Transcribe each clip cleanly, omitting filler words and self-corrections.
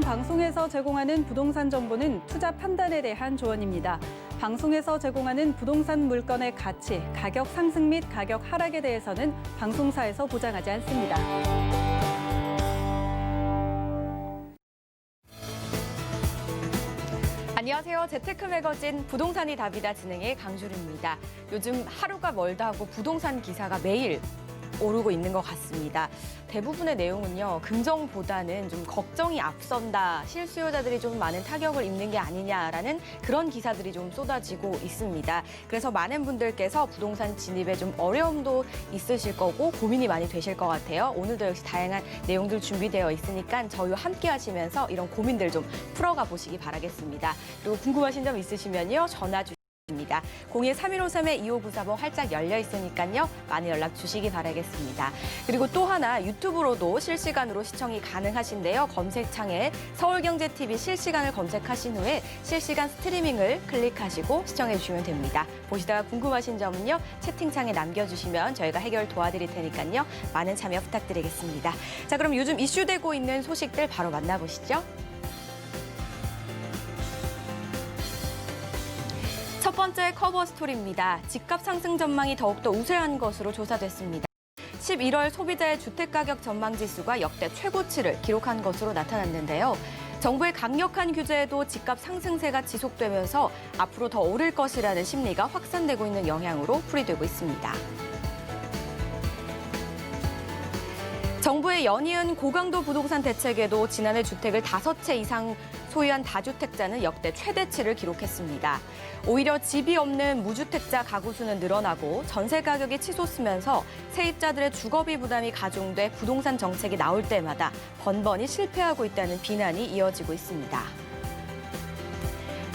방송에서 제공하는 부동산 정보는 투자 판단에 대한 조언입니다. 방송에서 제공하는 부동산 물건의 가치, 가격 상승 및 가격 하락에 대해서는 방송사에서 보장하지 않습니다. 안녕하세요. 재테크 매거진 부동산이 답이다 진행의 강주루입니다. 요즘 하루가 멀다 하고 부동산 기사가 매일 오르고 있는 것 같습니다. 대부분의 내용은요, 긍정보다는 좀 걱정이 앞선다, 실수요자들이 좀 많은 타격을 입는 게 아니냐라는 그런 기사들이 좀 쏟아지고 있습니다. 그래서 많은 분들께서 부동산 진입에 좀 어려움도 있으실 거고 고민이 많이 되실 것 같아요. 오늘도 역시 다양한 내용들 준비되어 있으니까 저희와 함께 하시면서 이런 고민들 좀 풀어가 보시기 바라겠습니다. 그리고 궁금하신 점 있으시면요, 전화 주시면 입니다. 02-3153-2594번 활짝 열려 있으니까요. 많이 연락 주시기 바라겠습니다. 그리고 또 하나 유튜브로도 실시간으로 시청이 가능하신데요. 검색창에 서울경제TV 실시간을 검색하신 후에 실시간 스트리밍을 클릭하시고 시청해 주시면 됩니다. 보시다가 궁금하신 점은요. 채팅창에 남겨주시면 저희가 해결 도와드릴 테니까요. 많은 참여 부탁드리겠습니다. 자, 그럼 요즘 이슈되고 있는 소식들 바로 만나보시죠. 첫 번째 커버 스토리입니다. 집값 상승 전망이 더욱더 우세한 것으로 조사됐습니다. 11월 소비자의 주택가격 전망지수가 역대 최고치를 기록한 것으로 나타났는데요. 정부의 강력한 규제에도 집값 상승세가 지속되면서 앞으로 더 오를 것이라는 심리가 확산되고 있는 영향으로 풀이되고 있습니다. 정부의 연이은 고강도 부동산 대책에도 지난해 주택을 5채 이상 소유한 다주택자는 역대 최대치를 기록했습니다. 오히려 집이 없는 무주택자 가구 수는 늘어나고 전세 가격이 치솟으면서 세입자들의 주거비 부담이 가중돼 부동산 정책이 나올 때마다 번번이 실패하고 있다는 비난이 이어지고 있습니다.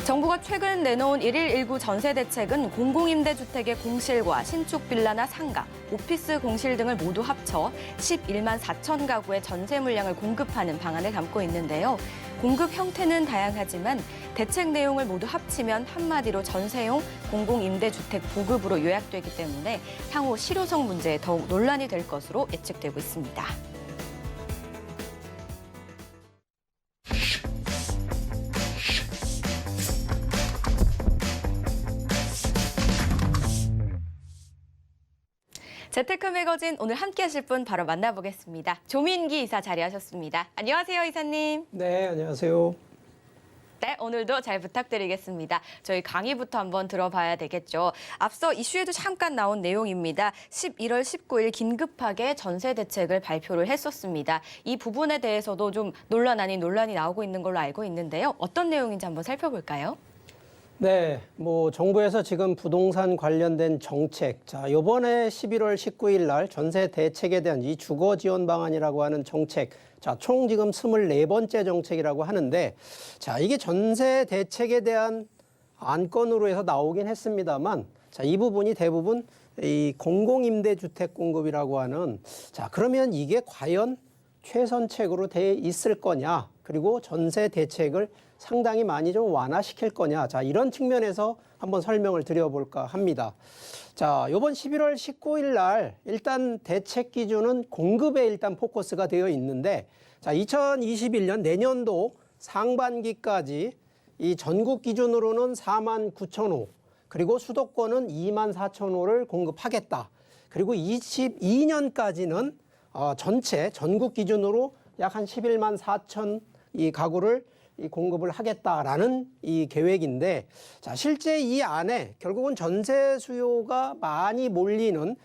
정부가 최근 내놓은 1119 전세 대책은 공공임대주택의 공실과 신축 빌라나 상가, 오피스 공실 등을 모두 합쳐 11만 4천 가구의 전세 물량을 공급하는 방안을 담고 있는데요. 공급 형태는 다양하지만 대책 내용을 모두 합치면 한마디로 전세용 공공임대주택 보급으로 요약되기 때문에 향후 실효성 문제에 더욱 논란이 될 것으로 예측되고 있습니다. 재테크 매거진 오늘 함께 하실 분 바로 만나보겠습니다. 조민기 이사 자리하셨습니다. 안녕하세요, 이사님. 네, 안녕하세요. 네, 오늘도 잘 부탁드리겠습니다. 저희 강의부터 한번 들어봐야 되겠죠. 앞서 이슈에도 잠깐 나온 내용입니다. 11월 19일 긴급하게 전세 대책을 발표를 했었습니다. 이 부분에 대해서도 좀 논란 아닌 논란이 나오고 있는 걸로 알고 있는데요. 어떤 내용인지 한번 살펴볼까요? 네, 정부에서 지금 부동산 관련된 정책, 자, 요번에 11월 19일 날 전세 대책에 대한 이 주거 지원 방안이라고 하는 정책, 자, 총 지금 24번째 정책이라고 하는데, 자, 이게 전세 대책에 대한 안건으로 해서 나오긴 했습니다만, 자, 이 부분이 대부분 이 공공임대주택 공급이라고 하는, 자, 그러면 이게 과연 최선책으로 돼 있을 거냐, 그리고 전세 대책을 상당히 많이 좀 완화시킬 거냐. 자, 이런 측면에서 한번 설명을 드려볼까 합니다. 자, 이번 11월 19일 날 일단 대책 기준은 공급에 일단 포커스가 되어 있는데, 자, 2021년 내년도 상반기까지 이 전국 기준으로는 4만 9천 호, 그리고 수도권은 2만 4천 호를 공급하겠다. 그리고 22년까지는 전체 전국 기준으로 약 한 11만 4천 이 가구를 이 공급을 하겠다라는 이 계획인데, 자, 실제 이 안에 결국은 전세 수요가 많이 몰리는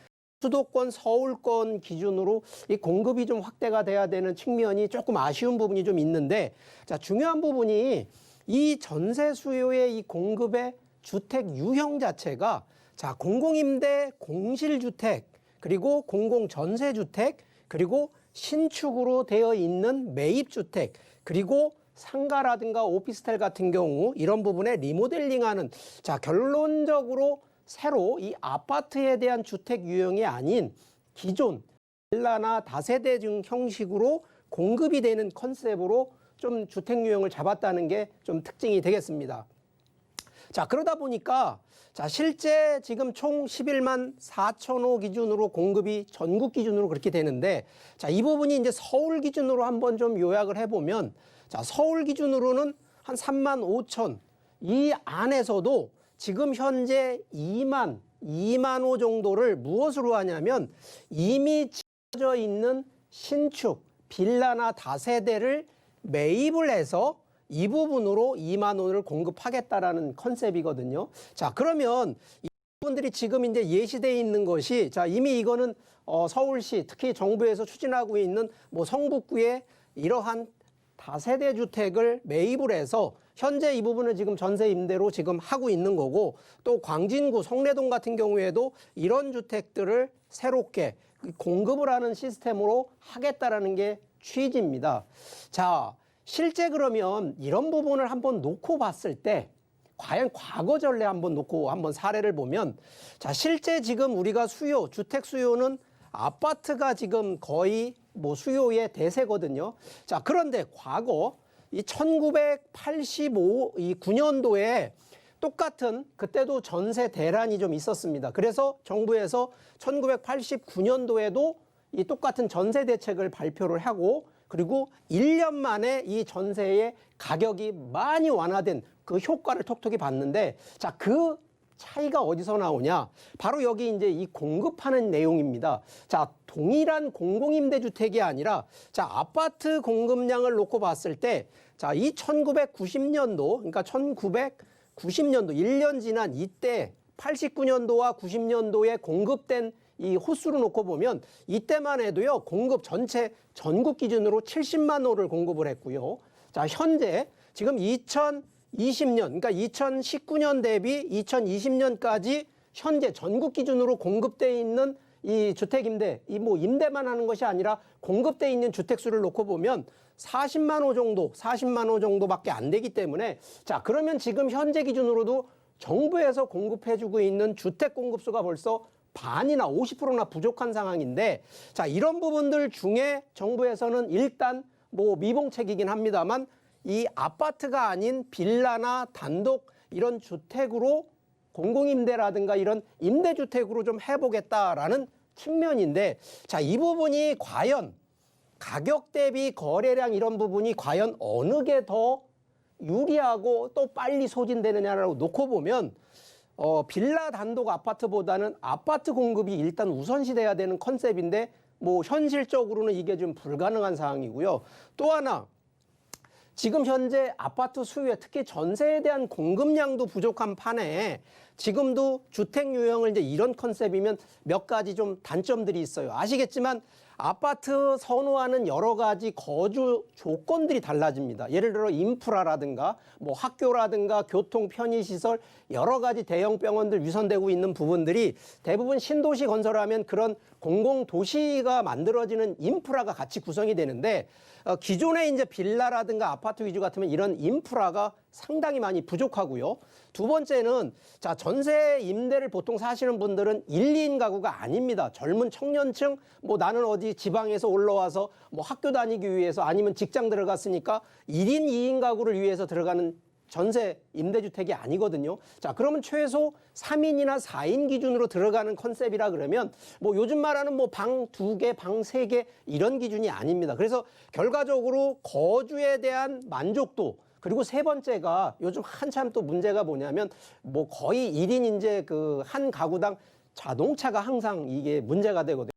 수도권, 서울권 기준으로 이 공급이 좀 확대가 돼야 되는 측면이 조금 아쉬운 부분이 좀 있는데, 자, 중요한 부분이 이 전세 수요의 이 공급의 주택 유형 자체가, 자, 공공임대, 공실주택, 그리고 공공전세주택, 그리고 신축으로 되어 있는 매입주택, 그리고 상가라든가 오피스텔 같은 경우 이런 부분에 리모델링하는, 자, 결론적으로 새로 이 아파트에 대한 주택 유형이 아닌 기존 빌라나 다세대 등 형식으로 공급이 되는 컨셉으로 좀 주택 유형을 잡았다는 게 좀 특징이 되겠습니다. 자, 그러다 보니까 자, 실제 지금 총 11만 4천 호 기준으로 공급이 전국 기준으로 그렇게 되는데 자, 이 부분이 이제 서울 기준으로 한번 좀 요약을 해보면 자, 서울 기준으로는 한 3만 5천 이 안에서도 지금 현재 2만 호 정도를 무엇으로 하냐면 이미 지어져 있는 신축 빌라나 다세대를 매입을 해서 이 부분으로 2만 원을 공급하겠다라는 컨셉이거든요. 자, 그러면 이 부분들이 지금 이제 예시되어 있는 것이 자, 이미 이거는 서울시 특히 정부에서 추진하고 있는 뭐 성북구에 이러한 다세대 주택을 매입을 해서 현재 이 부분을 지금 전세 임대로 지금 하고 있는 거고 또 광진구 성내동 같은 경우에도 이런 주택들을 새롭게 공급을 하는 시스템으로 하겠다라는 게 취지입니다. 자, 실제 그러면 이런 부분을 한번 놓고 봤을 때 과연 과거 전례 한번 놓고 한번 사례를 보면 자, 실제 지금 우리가 주택 수요는 아파트가 지금 거의 뭐 수요의 대세거든요. 자, 그런데 과거 이 1989년도에 똑같은 그때도 전세 대란이 좀 있었습니다. 그래서 정부에서 1989년도에도 이 똑같은 전세 대책을 발표를 하고 그리고 1년 만에 이 전세의 가격이 많이 완화된 그 효과를 톡톡히 봤는데 자, 그 차이가 어디서 나오냐? 바로 여기 이제 이 공급하는 내용입니다. 자, 동일한 공공임대주택이 아니라 자, 아파트 공급량을 놓고 봤을 때 자, 이 1990년도 그러니까 1990년도 1년 지난 이때 89년도와 90년도에 공급된 이 호수로 놓고 보면 이때만 해도요 공급 전체 전국 기준으로 70만 호를 공급을 했고요. 자, 현재 지금 2020년 그러니까 2019년 대비 2020년까지 현재 전국 기준으로 공급돼 있는 이 주택 임대 이 뭐 임대만 하는 것이 아니라 공급돼 있는 주택 수를 놓고 보면 40만 호 정도밖에 안 되기 때문에 자, 그러면 지금 현재 기준으로도 정부에서 공급해주고 있는 주택 공급수가 벌써 반이나 50%나 부족한 상황인데 자, 이런 부분들 중에 정부에서는 일단 뭐 미봉책이긴 합니다만 이 아파트가 아닌 빌라나 단독 이런 주택으로 공공임대라든가 이런 임대주택으로 좀 해보겠다라는 측면인데 자, 이 부분이 과연 가격 대비 거래량 이런 부분이 과연 어느 게 더 유리하고 또 빨리 소진되느냐라고 놓고 보면 빌라 단독 아파트보다는 아파트 공급이 일단 우선시돼야 되는 컨셉인데 뭐 현실적으로는 이게 좀 불가능한 상황이고요. 또 하나 지금 현재 아파트 수요에 특히 전세에 대한 공급량도 부족한 판에 지금도 주택 유형을 이제 이런 컨셉이면 몇 가지 좀 단점들이 있어요. 아시겠지만 아파트 선호하는 여러 가지 거주 조건들이 달라집니다. 예를 들어 인프라라든가 뭐 학교라든가 교통 편의시설 여러 가지 대형 병원들 위선되고 있는 부분들이 대부분 신도시 건설하면 그런 공공도시가 만들어지는 인프라가 같이 구성이 되는데 기존의 이제 빌라라든가 아파트 위주 같으면 이런 인프라가 상당히 많이 부족하고요. 두 번째는 자, 전세 임대를 보통 사시는 분들은 1, 2인 가구가 아닙니다. 젊은 청년층 뭐 나는 어디 지방에서 올라와서 뭐 학교 다니기 위해서 아니면 직장 들어갔으니까 1인, 2인 가구를 위해서 들어가는 전세 임대주택이 아니거든요. 자, 그러면 최소 3인이나 4인 기준으로 들어가는 컨셉이라 그러면 뭐 요즘 말하는 뭐 방 2개, 방 3개 이런 기준이 아닙니다. 그래서 결과적으로 거주에 대한 만족도 그리고 세 번째가 요즘 한참 또 문제가 뭐냐면 뭐 거의 1인 이제 그 한 가구당 자동차가 항상 이게 문제가 되거든요.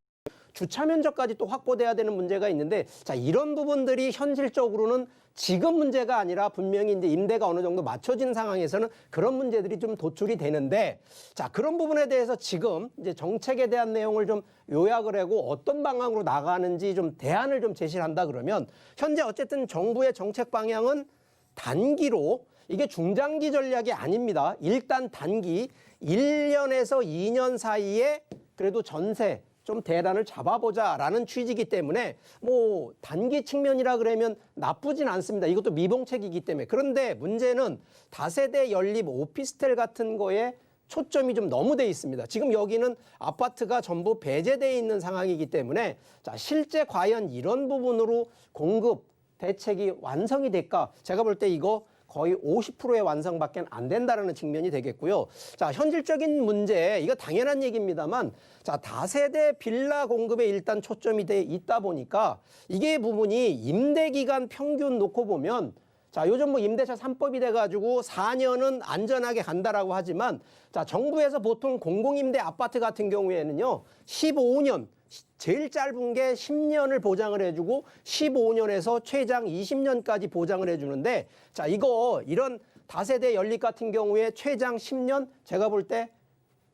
주차 면적까지 또 확보돼야 되는 문제가 있는데 자, 이런 부분들이 현실적으로는 지금 문제가 아니라 분명히 이제 임대가 어느 정도 맞춰지는 상황에서는 그런 문제들이 좀 도출이 되는데 자, 그런 부분에 대해서 지금 이제 정책에 대한 내용을 좀 요약을 하고 어떤 방향으로 나가는지 좀 대안을 좀 제시를 한다 그러면 현재 어쨌든 정부의 정책 방향은 단기로 이게 중장기 전략이 아닙니다. 일단 단기 1년에서 2년 사이에 그래도 전세 좀 대란을 잡아보자라는 취지이기 때문에 뭐 단기 측면이라 그러면 나쁘진 않습니다. 이것도 미봉책이기 때문에. 그런데 문제는 다세대 연립 오피스텔 같은 거에 초점이 좀 너무 돼 있습니다. 지금 여기는 아파트가 전부 배제돼 있는 상황이기 때문에 자, 실제 과연 이런 부분으로 공급 대책이 완성이 될까? 제가 볼 때 이거 거의 50%의 완성밖에 안 된다는 측면이 되겠고요. 자, 현실적인 문제, 이거 당연한 얘기입니다만, 자, 다세대 빌라 공급에 일단 초점이 돼 있다 보니까 이게 부분이 임대 기간 평균 놓고 보면, 자, 요즘 뭐 임대차 3법이 돼가지고 4년은 안전하게 간다라고 하지만, 자, 정부에서 보통 공공임대 아파트 같은 경우에는요, 15년, 제일 짧은 게 10년을 보장을 해주고 15년에서 최장 20년까지 보장을 해주는데, 자, 이런 다세대 연립 같은 경우에 최장 10년 제가 볼 때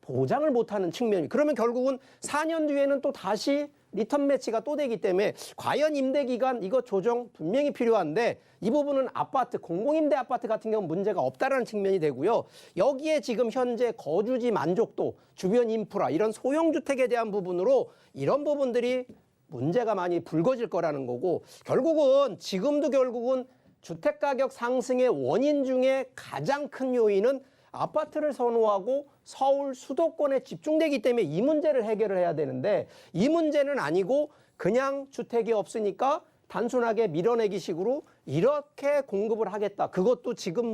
보장을 못하는 측면이, 그러면 결국은 4년 뒤에는 또 다시 리턴 매치가 또 되기 때문에 과연 임대 기간 이거 조정 분명히 필요한데, 이 부분은 아파트, 공공임대 아파트 같은 경우는 문제가 없다라는 측면이 되고요. 여기에 지금 현재 거주지 만족도, 주변 인프라, 이런 소형주택에 대한 부분으로 이런 부분들이 문제가 많이 불거질 거라는 거고, 결국은 주택가격 상승의 원인 중에 가장 큰 요인은 아파트를 선호하고 서울 수도권에 집중되기 때문에 이 문제를 해결을 해야 되는데, 이 문제는 아니고 그냥 주택이 없으니까 단순하게 밀어내기 식으로 이렇게 공급을 하겠다. 그것도 지금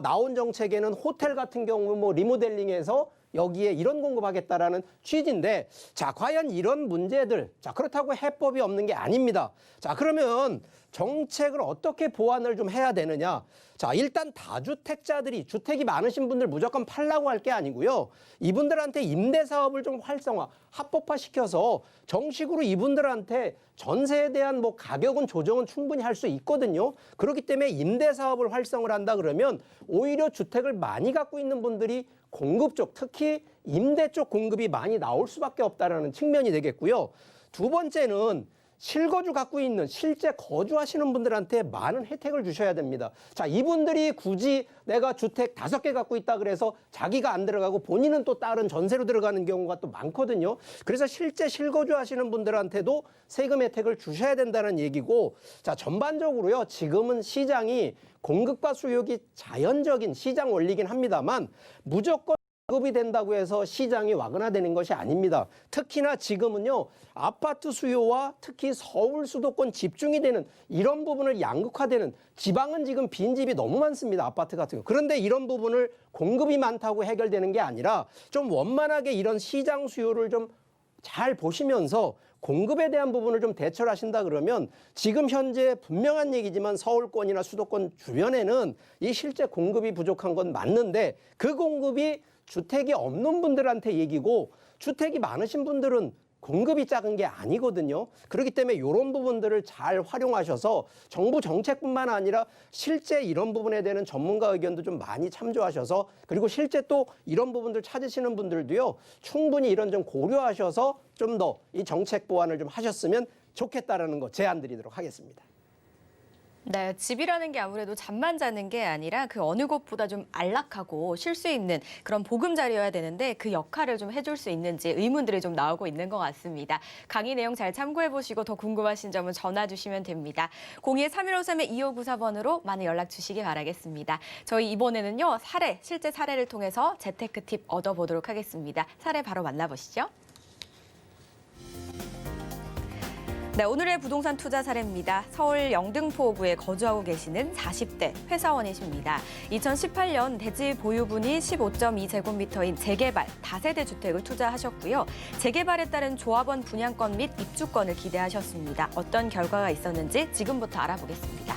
나온 정책에는 호텔 같은 경우 리모델링해서 여기에 이런 공급하겠다라는 취지인데, 자, 과연 이런 문제들, 자, 그렇다고 해법이 없는 게 아닙니다. 자, 그러면 정책을 어떻게 보완을 좀 해야 되느냐? 자, 일단 다주택자들이, 주택이 많으신 분들 무조건 팔라고 할 게 아니고요. 이분들한테 임대사업을 좀 활성화, 합법화시켜서 정식으로 이분들한테 전세에 대한 가격은 조정은 충분히 할 수 있거든요. 그렇기 때문에 임대사업을 활성을 한다 그러면 오히려 주택을 많이 갖고 있는 분들이 공급 쪽, 특히 임대 쪽 공급이 많이 나올 수밖에 없다는 측면이 되겠고요. 두 번째는 실거주 갖고 있는, 실제 거주하시는 분들한테 많은 혜택을 주셔야 됩니다. 자, 이분들이 굳이 내가 주택 5개 갖고 있다 그래서 자기가 안 들어가고 본인은 또 다른 전세로 들어가는 경우가 또 많거든요. 그래서 실제 실거주하시는 분들한테도 세금 혜택을 주셔야 된다는 얘기고, 자, 전반적으로요, 지금은 시장이 공급과 수요가 자연적인 시장 원리긴 합니다만 무조건 공급이 된다고 해서 시장이 와그나되는 것이 아닙니다. 특히나 지금은요, 아파트 수요와 특히 서울 수도권 집중이 되는 이런 부분을 양극화되는, 지방은 지금 빈집이 너무 많습니다. 아파트 같은 거. 그런데 이런 부분을 공급이 많다고 해결되는 게 아니라 좀 원만하게 이런 시장 수요를 좀 잘 보시면서 공급에 대한 부분을 좀 대처를 하신다 그러면, 지금 현재 분명한 얘기지만 서울권이나 수도권 주변에는 이 실제 공급이 부족한 건 맞는데, 그 공급이 주택이 없는 분들한테 얘기고, 주택이 많으신 분들은 공급이 작은 게 아니거든요. 그렇기 때문에 이런 부분들을 잘 활용하셔서 정부 정책뿐만 아니라 실제 이런 부분에 대한 전문가 의견도 좀 많이 참조하셔서, 그리고 실제 또 이런 부분들 찾으시는 분들도요, 충분히 이런 점 고려하셔서 좀 더 이 정책 보완을 좀 하셨으면 좋겠다라는 거 제안 드리도록 하겠습니다. 네, 집이라는 게 아무래도 잠만 자는 게 아니라 그 어느 곳보다 좀 안락하고 쉴 수 있는 그런 보금자리여야 되는데, 그 역할을 좀 해줄 수 있는지 의문들이 좀 나오고 있는 것 같습니다. 강의 내용 잘 참고해보시고 더 궁금하신 점은 전화 주시면 됩니다. 02-3153-2594번으로 많은 연락 주시기 바라겠습니다. 저희 이번에는요, 실제 사례를 통해서 재테크 팁 얻어보도록 하겠습니다. 사례 바로 만나보시죠. 네, 오늘의 부동산 투자 사례입니다. 서울 영등포구에 거주하고 계시는 40대 회사원이십니다. 2018년 대지 보유분이 15.2제곱미터인 재개발 다세대 주택을 투자하셨고요. 재개발에 따른 조합원 분양권 및 입주권을 기대하셨습니다. 어떤 결과가 있었는지 지금부터 알아보겠습니다.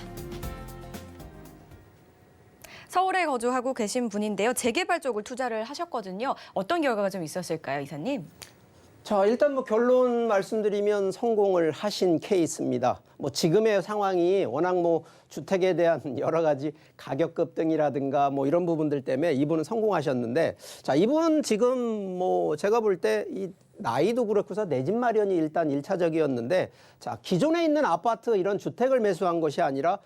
서울에 거주하고 계신 분인데요. 재개발 쪽을 투자를 하셨거든요. 어떤 결과가 좀 있었을까요, 이사님? 자, 일단 결론 말씀드리면 성공을 하신 케이스입니다. 지금의 상황이 워낙 주택에 대한 여러 가지 가격 급등이라든가 이런 부분들 때문에 이분은 성공하셨는데, 자, 이분 지금 제가 볼 때 이 나이도 그렇고서 내 집 마련이 일단 1차적이었는데, 자, 기존에 있는 아파트 이런 주택을 매수한 것이 아니라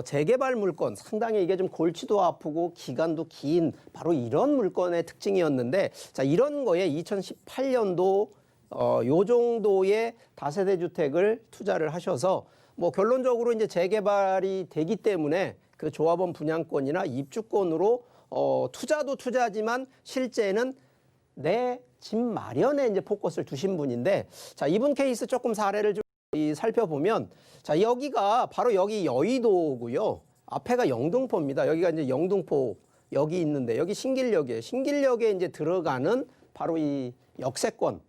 재개발 물건, 상당히 이게 좀 골치도 아프고 기간도 긴 바로 이런 물건의 특징이었는데, 자, 이런 거에 2018년도 요 정도의 다세대 주택을 투자를 하셔서 결론적으로 이제 재개발이 되기 때문에 그 조합원 분양권이나 입주권으로 투자도 투자지만 실제는 내 집 마련에 이제 포커스를 두신 분인데, 자, 이분 케이스 조금 사례를 좀 살펴보면, 자, 여기가 바로 여기 여의도고요. 앞에가 영등포입니다. 여기가 이제 영등포 여기 있는데 여기 신길역이에요. 신길역에 이제 들어가는 바로 이 역세권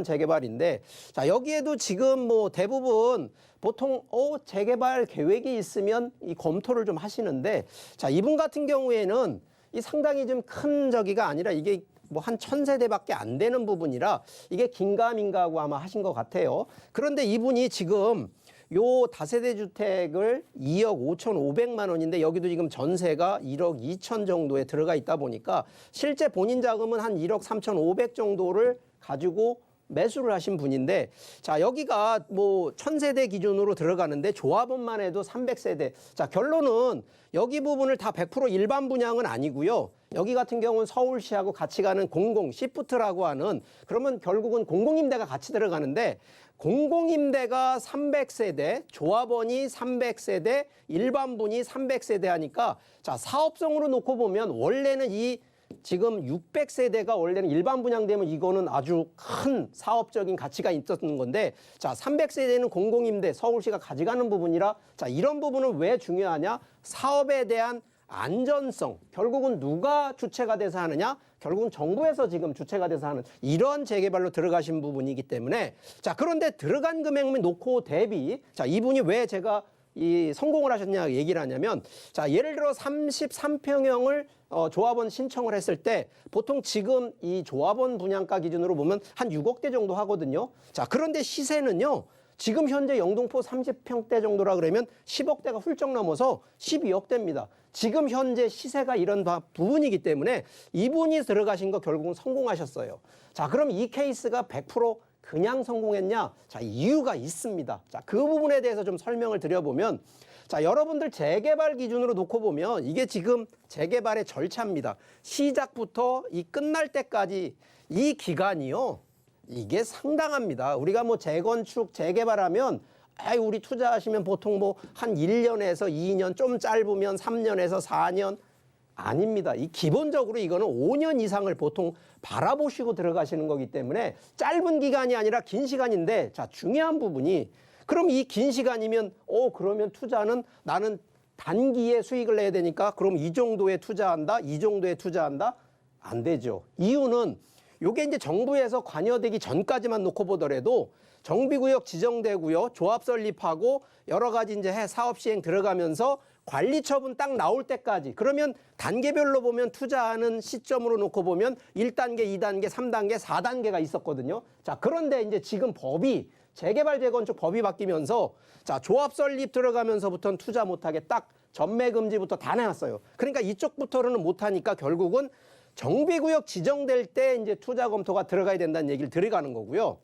재개발인데 자, 여기에도 지금 뭐 대부분 보통 재개발 계획이 있으면 이 검토를 좀 하시는데 자, 이분 같은 경우에는 이 상당히 좀 큰 저기가 아니라 이게 뭐 한 1000세대밖에 안 되는 부분이라 이게 긴가민가하고 아마 하신 것 같아요. 그런데 이분이 지금 요 다세대 주택을 2억 5,500만 원인데 여기도 지금 전세가 1억 2천 정도에 들어가 있다 보니까 실제 본인 자금은 한 1억 3,500 정도를 가지고 매수를 하신 분인데 자, 여기가 뭐 1000세대 기준으로 들어가는데 조합원만 해도 300세대. 자, 결론은 여기 부분을 다 100% 일반 분양은 아니고요. 여기 같은 경우는 서울시하고 같이 가는 공공 시프트라고 하는 그러면 결국은 공공임대가 같이 들어가는데 공공임대가 300세대, 조합원이 300세대, 일반분이 300세대 하니까 자, 사업성으로 놓고 보면 원래는 이 지금 600세대가 원래는 일반 분양되면 이거는 아주 큰 사업적인 가치가 있었는 건데 자, 300세대는 공공임대 서울시가 가져가는 부분이라 자, 이런 부분은 왜 중요하냐? 사업에 대한 안전성, 결국은 누가 주체가 돼서 하느냐? 결국은 정부에서 지금 주체가 돼서 하는 이런 재개발로 들어가신 부분이기 때문에 자, 그런데 들어간 금액만 놓고 대비 자, 이분이 왜 제가 이 성공을 하셨냐 얘기를 하냐면 자, 예를 들어 33평형을 조합원 신청을 했을 때 보통 지금 이 조합원 분양가 기준으로 보면 한 6억대 정도 하거든요. 자, 그런데 시세는요. 지금 현재 영등포 30평대 정도라 그러면 10억대가 훌쩍 넘어서 12억대입니다. 지금 현재 시세가 이런 부분이기 때문에 이분이 들어가신 거 결국은 성공하셨어요. 자, 그럼 이 케이스가 100% 그냥 성공했냐? 자, 이유가 있습니다. 자, 그 부분에 대해서 좀 설명을 드려보면 자, 여러분들 재개발 기준으로 놓고 보면 이게 지금 재개발의 절차입니다. 시작부터 이 끝날 때까지 이 기간이요. 이게 상당합니다. 우리가 뭐 재건축, 재개발하면 우리 투자하시면 보통 뭐 한 1년에서 2년, 좀 짧으면 3년에서 4년 아닙니다. 이 기본적으로 이거는 5년 이상을 보통 바라보시고 들어가시는 거기 때문에 짧은 기간이 아니라 긴 시간인데 자, 중요한 부분이 그럼 이 긴 시간이면 그러면 투자는 나는 단기에 수익을 내야 되니까 그럼 이 정도에 투자한다, 이 정도에 투자한다? 안 되죠. 이유는 요게 이제 정부에서 관여되기 전까지만 놓고 보더라도 정비구역 지정되고요, 조합 설립하고 여러 가지 이제 사업 시행 들어가면서 관리 처분 딱 나올 때까지 그러면 단계별로 보면 투자하는 시점으로 놓고 보면 1단계, 2단계, 3단계, 4단계가 있었거든요. 자, 그런데 이제 지금 법이 재개발 재건축 법이 바뀌면서 자, 조합 설립 들어가면서부터는 투자 못하게 딱 전매 금지부터 다 내놨어요. 그러니까 이쪽부터는 못하니까 결국은 정비구역 지정될 때 이제 투자 검토가 들어가야 된다는 얘기를 들어가는 거고요.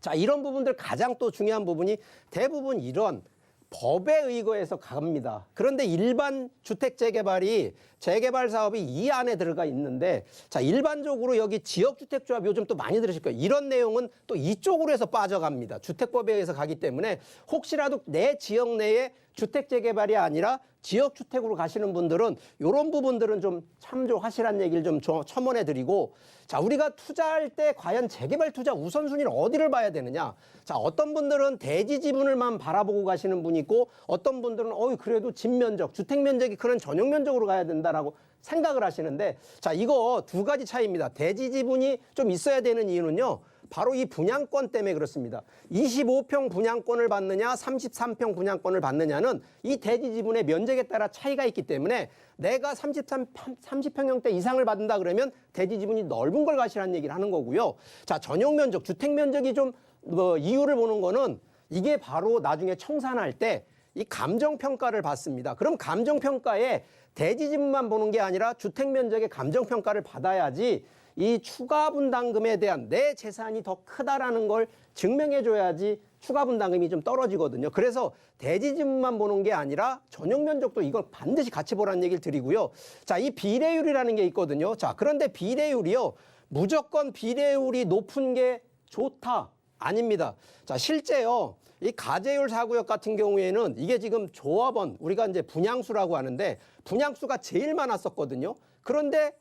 자, 이런 부분들 가장 또 중요한 부분이 대부분 이런 법에 의거해서 갑니다. 그런데 일반 주택 재개발이 재개발 사업이 이 안에 들어가 있는데 자, 일반적으로 여기 지역주택조합 요즘 또 많이 들으실 거예요. 이런 내용은 또 이쪽으로 해서 빠져갑니다. 주택법에 의해서 가기 때문에 혹시라도 내 지역 내에 주택 재개발이 아니라 지역주택으로 가시는 분들은 이런 부분들은 좀 참조하시라는 얘기를 좀 첨언해 드리고 자, 우리가 투자할 때 과연 재개발 투자 우선순위를 어디를 봐야 되느냐. 자, 어떤 분들은 대지 지분을만 바라보고 가시는 분이 있고 어떤 분들은 그래도 집 면적, 주택 면적이 그런 전용 면적으로 가야 된다라고 생각을 하시는데 자, 이거 두 가지 차이입니다. 대지 지분이 좀 있어야 되는 이유는요. 바로 이 분양권 때문에 그렇습니다. 25평 분양권을 받느냐 33평 분양권을 받느냐는 이 대지 지분의 면적에 따라 차이가 있기 때문에 내가 30평형대 이상을 받는다 그러면 대지 지분이 넓은 걸 가시라는 얘기를 하는 거고요. 자, 전용 면적, 주택 면적이 좀 이유를 보는 거는 이게 바로 나중에 청산할 때 이 감정평가를 받습니다. 그럼 감정평가에 대지 지분만 보는 게 아니라 주택 면적의 감정평가를 받아야지 이 추가 분담금에 대한 내 재산이 더 크다라는 걸 증명해 줘야지 추가 분담금이 좀 떨어지거든요. 그래서 대지 지분만 보는 게 아니라 전용 면적도 이걸 반드시 같이 보라는 얘기를 드리고요. 자, 이 비례율이라는 게 있거든요. 자, 그런데 비례율이요. 무조건 비례율이 높은 게 좋다. 아닙니다. 자, 실제요. 이 가재율 4구역 같은 경우에는 이게 지금 조합원, 우리가 이제 분양수라고 하는데 분양수가 제일 많았었거든요. 그런데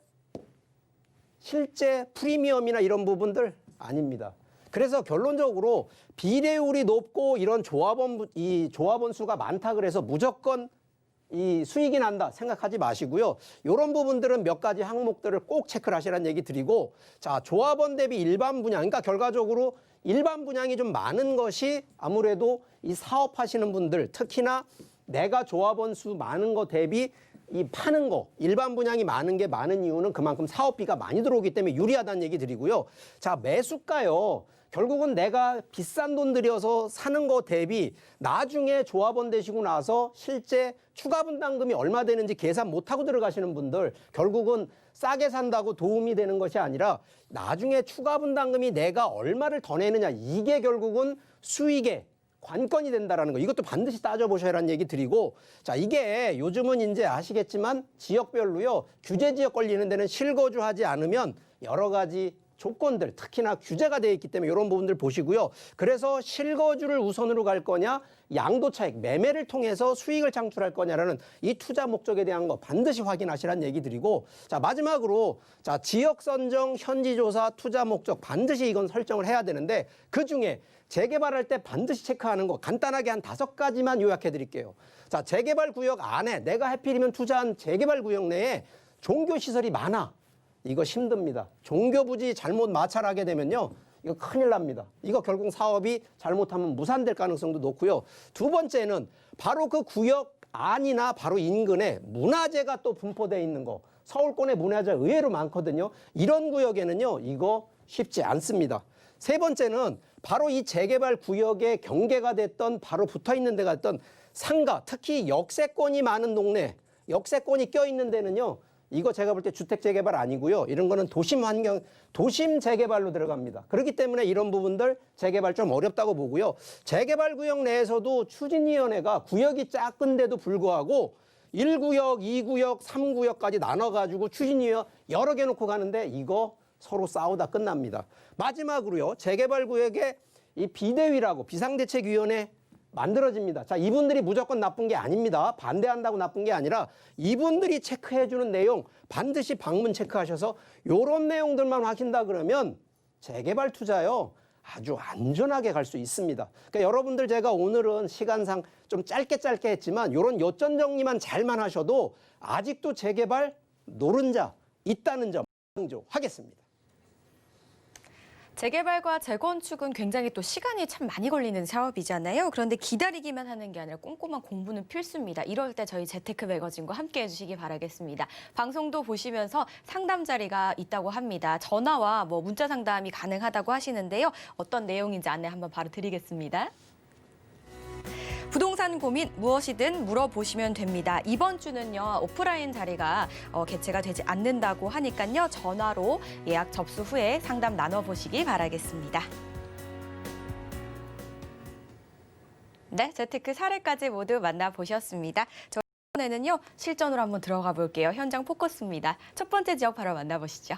실제 프리미엄이나 이런 부분들 아닙니다. 그래서 결론적으로 비례율이 높고 이런 조합원 수가 많다 그래서 무조건 이 수익이 난다 생각하지 마시고요. 이런 부분들은 몇 가지 항목들을 꼭 체크를 하시라는 얘기 드리고, 자, 조합원 대비 일반 분양, 그러니까 결과적으로 일반 분양이 좀 많은 것이 아무래도 이 사업하시는 분들, 특히나 내가 조합원 수 많은 거 대비 이 파는 거, 일반 분양이 많은 게 많은 이유는 그만큼 사업비가 많이 들어오기 때문에 유리하다는 얘기 드리고요. 자, 매수가요. 결국은 내가 비싼 돈 들여서 사는 거 대비 나중에 조합원 되시고 나서 실제 추가 분담금이 얼마 되는지 계산 못하고 들어가시는 분들, 결국은 싸게 산다고 도움이 되는 것이 아니라 나중에 추가 분담금이 내가 얼마를 더 내느냐, 이게 결국은 수익의 관건이 된다라는 거, 이것도 반드시 따져보셔야라는 얘기 드리고, 자, 이게 요즘은 이제 아시겠지만 지역별로요, 규제 지역 걸리는 데는 실거주하지 않으면 여러 가지 조건들, 특히나 규제가 되어 있기 때문에 이런 부분들 보시고요. 그래서 실거주를 우선으로 갈 거냐, 양도 차익, 매매를 통해서 수익을 창출할 거냐라는 이 투자 목적에 대한 거 반드시 확인하시라는 얘기 드리고, 자, 마지막으로, 자, 지역 선정, 현지 조사, 투자 목적 반드시 이건 설정을 해야 되는데, 그중에 재개발할 때 반드시 체크하는 거 간단하게 한 5가지만 요약해 드릴게요. 자, 재개발 구역 안에 내가 하필이면 투자한 재개발 구역 내에 종교 시설이 많아. 이거 힘듭니다. 종교 부지 잘못 마찰하게 되면요, 이거 큰일 납니다. 이거 결국 사업이 잘못하면 무산될 가능성도 높고요. 두 번째는 바로 그 구역 안이나 바로 인근에 문화재가 또 분포되어 있는 거. 서울권에 문화재 의외로 많거든요. 이런 구역에는요, 이거 쉽지 않습니다. 세 번째는 바로 이 재개발 구역에 경계가 됐던, 바로 붙어 있는 데가 됐던 상가, 특히 역세권이 많은 동네, 역세권이 껴있는 데는요, 이거 제가 볼 때 주택 재개발 아니고요. 이런 거는 도심 환경, 도심 재개발로 들어갑니다. 그렇기 때문에 이런 부분들 재개발 좀 어렵다고 보고요. 재개발 구역 내에서도 추진위원회가 구역이 작은데도 불구하고 1구역, 2구역, 3구역까지 나눠가지고 추진위원 여러 개 놓고 가는데 이거 서로 싸우다 끝납니다. 마지막으로요, 재개발 구역에 이 비대위라고 비상대책위원회 만들어집니다. 자, 이분들이 무조건 나쁜 게 아닙니다. 반대한다고 나쁜 게 아니라 이분들이 체크해주는 내용 반드시 방문 체크하셔서 이런 내용들만 하신다 그러면 재개발 투자요, 아주 안전하게 갈 수 있습니다. 그러니까 여러분들, 제가 오늘은 시간상 좀 짧게 했지만 이런 요점 정리만 잘만 하셔도 아직도 재개발 노른자 있다는 점 강조하겠습니다. 재개발과 재건축은 굉장히 또 시간이 참 많이 걸리는 사업이잖아요. 그런데 기다리기만 하는 게 아니라 꼼꼼한 공부는 필수입니다. 이럴 때 저희 재테크 매거진과 함께 해주시기 바라겠습니다. 방송도 보시면서 상담 자리가 있다고 합니다. 전화와 문자 상담이 가능하다고 하시는데요. 어떤 내용인지 안내 한번 바로 드리겠습니다. 부동산 고민 무엇이든 물어보시면 됩니다. 이번 주는요, 오프라인 자리가 개최가 되지 않는다고 하니까요, 전화로 예약 접수 후에 상담 나눠보시기 바라겠습니다. 네, 재테크 사례까지 모두 만나보셨습니다. 이번에는요, 실전으로 한번 들어가 볼게요. 현장 포커스입니다. 첫 번째 지역 바로 만나보시죠.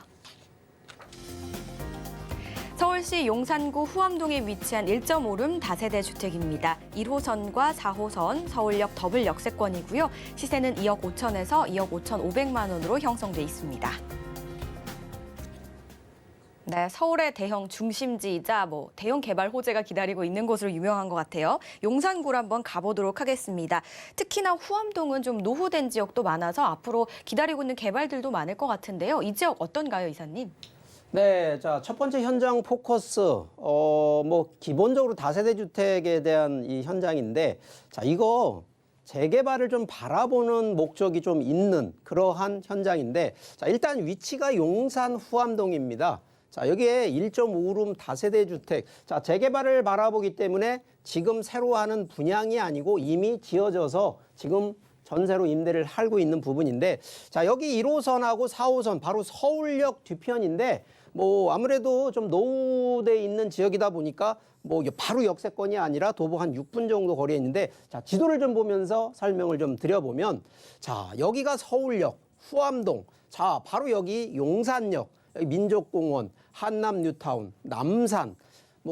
서울시 용산구 후암동에 위치한 1.5룸 다세대 주택입니다. 1호선과 4호선 서울역 더블 역세권이고요. 시세는 2억 5천에서 2억 5,500만 원으로 형성돼 있습니다. 네, 서울의 대형 중심지이자 대형 개발 호재가 기다리고 있는 곳으로 유명한 것 같아요. 용산구를 한번 가보도록 하겠습니다. 특히나 후암동은 좀 노후된 지역도 많아서 앞으로 기다리고 있는 개발들도 많을 것 같은데요. 이 지역 어떤가요, 이사님? 네, 자, 첫 번째 현장 포커스, 기본적으로 다세대 주택에 대한 이 현장인데, 자, 이거 재개발을 좀 바라보는 목적이 좀 있는 그러한 현장인데, 자, 일단 위치가 용산 후암동입니다. 자, 여기에 1.5룸 다세대 주택, 자, 재개발을 바라보기 때문에 지금 새로 하는 분양이 아니고 이미 지어져서 지금 전세로 임대를 하고 있는 부분인데, 자, 여기 1호선하고 4호선 바로 서울역 뒤편인데, 아무래도 좀 노후돼 있는 지역이다 보니까 바로 역세권이 아니라 도보 한 6분 정도 거리에 있는데, 자, 지도를 좀 보면서 설명을 좀 드려보면, 자, 여기가 서울역, 후암동, 자, 바로 여기 용산역, 여기 민족공원, 한남 뉴타운, 남산,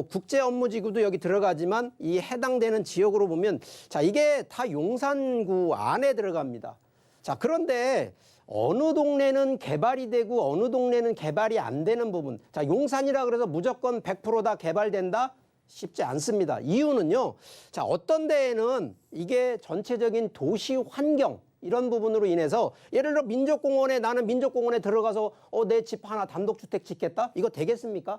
국제 업무지구도 여기 들어가지만 이 해당되는 지역으로 보면, 자, 이게 다 용산구 안에 들어갑니다. 자, 그런데 어느 동네는 개발이 되고 어느 동네는 개발이 안 되는 부분. 자, 용산이라 그래서 무조건 100% 다 개발된다? 쉽지 않습니다. 이유는요, 자, 어떤 데에는 이게 전체적인 도시 환경, 이런 부분으로 인해서 예를 들어 민족공원에 나는 민족공원에 들어가서 내 집 하나 단독주택 짓겠다? 이거 되겠습니까?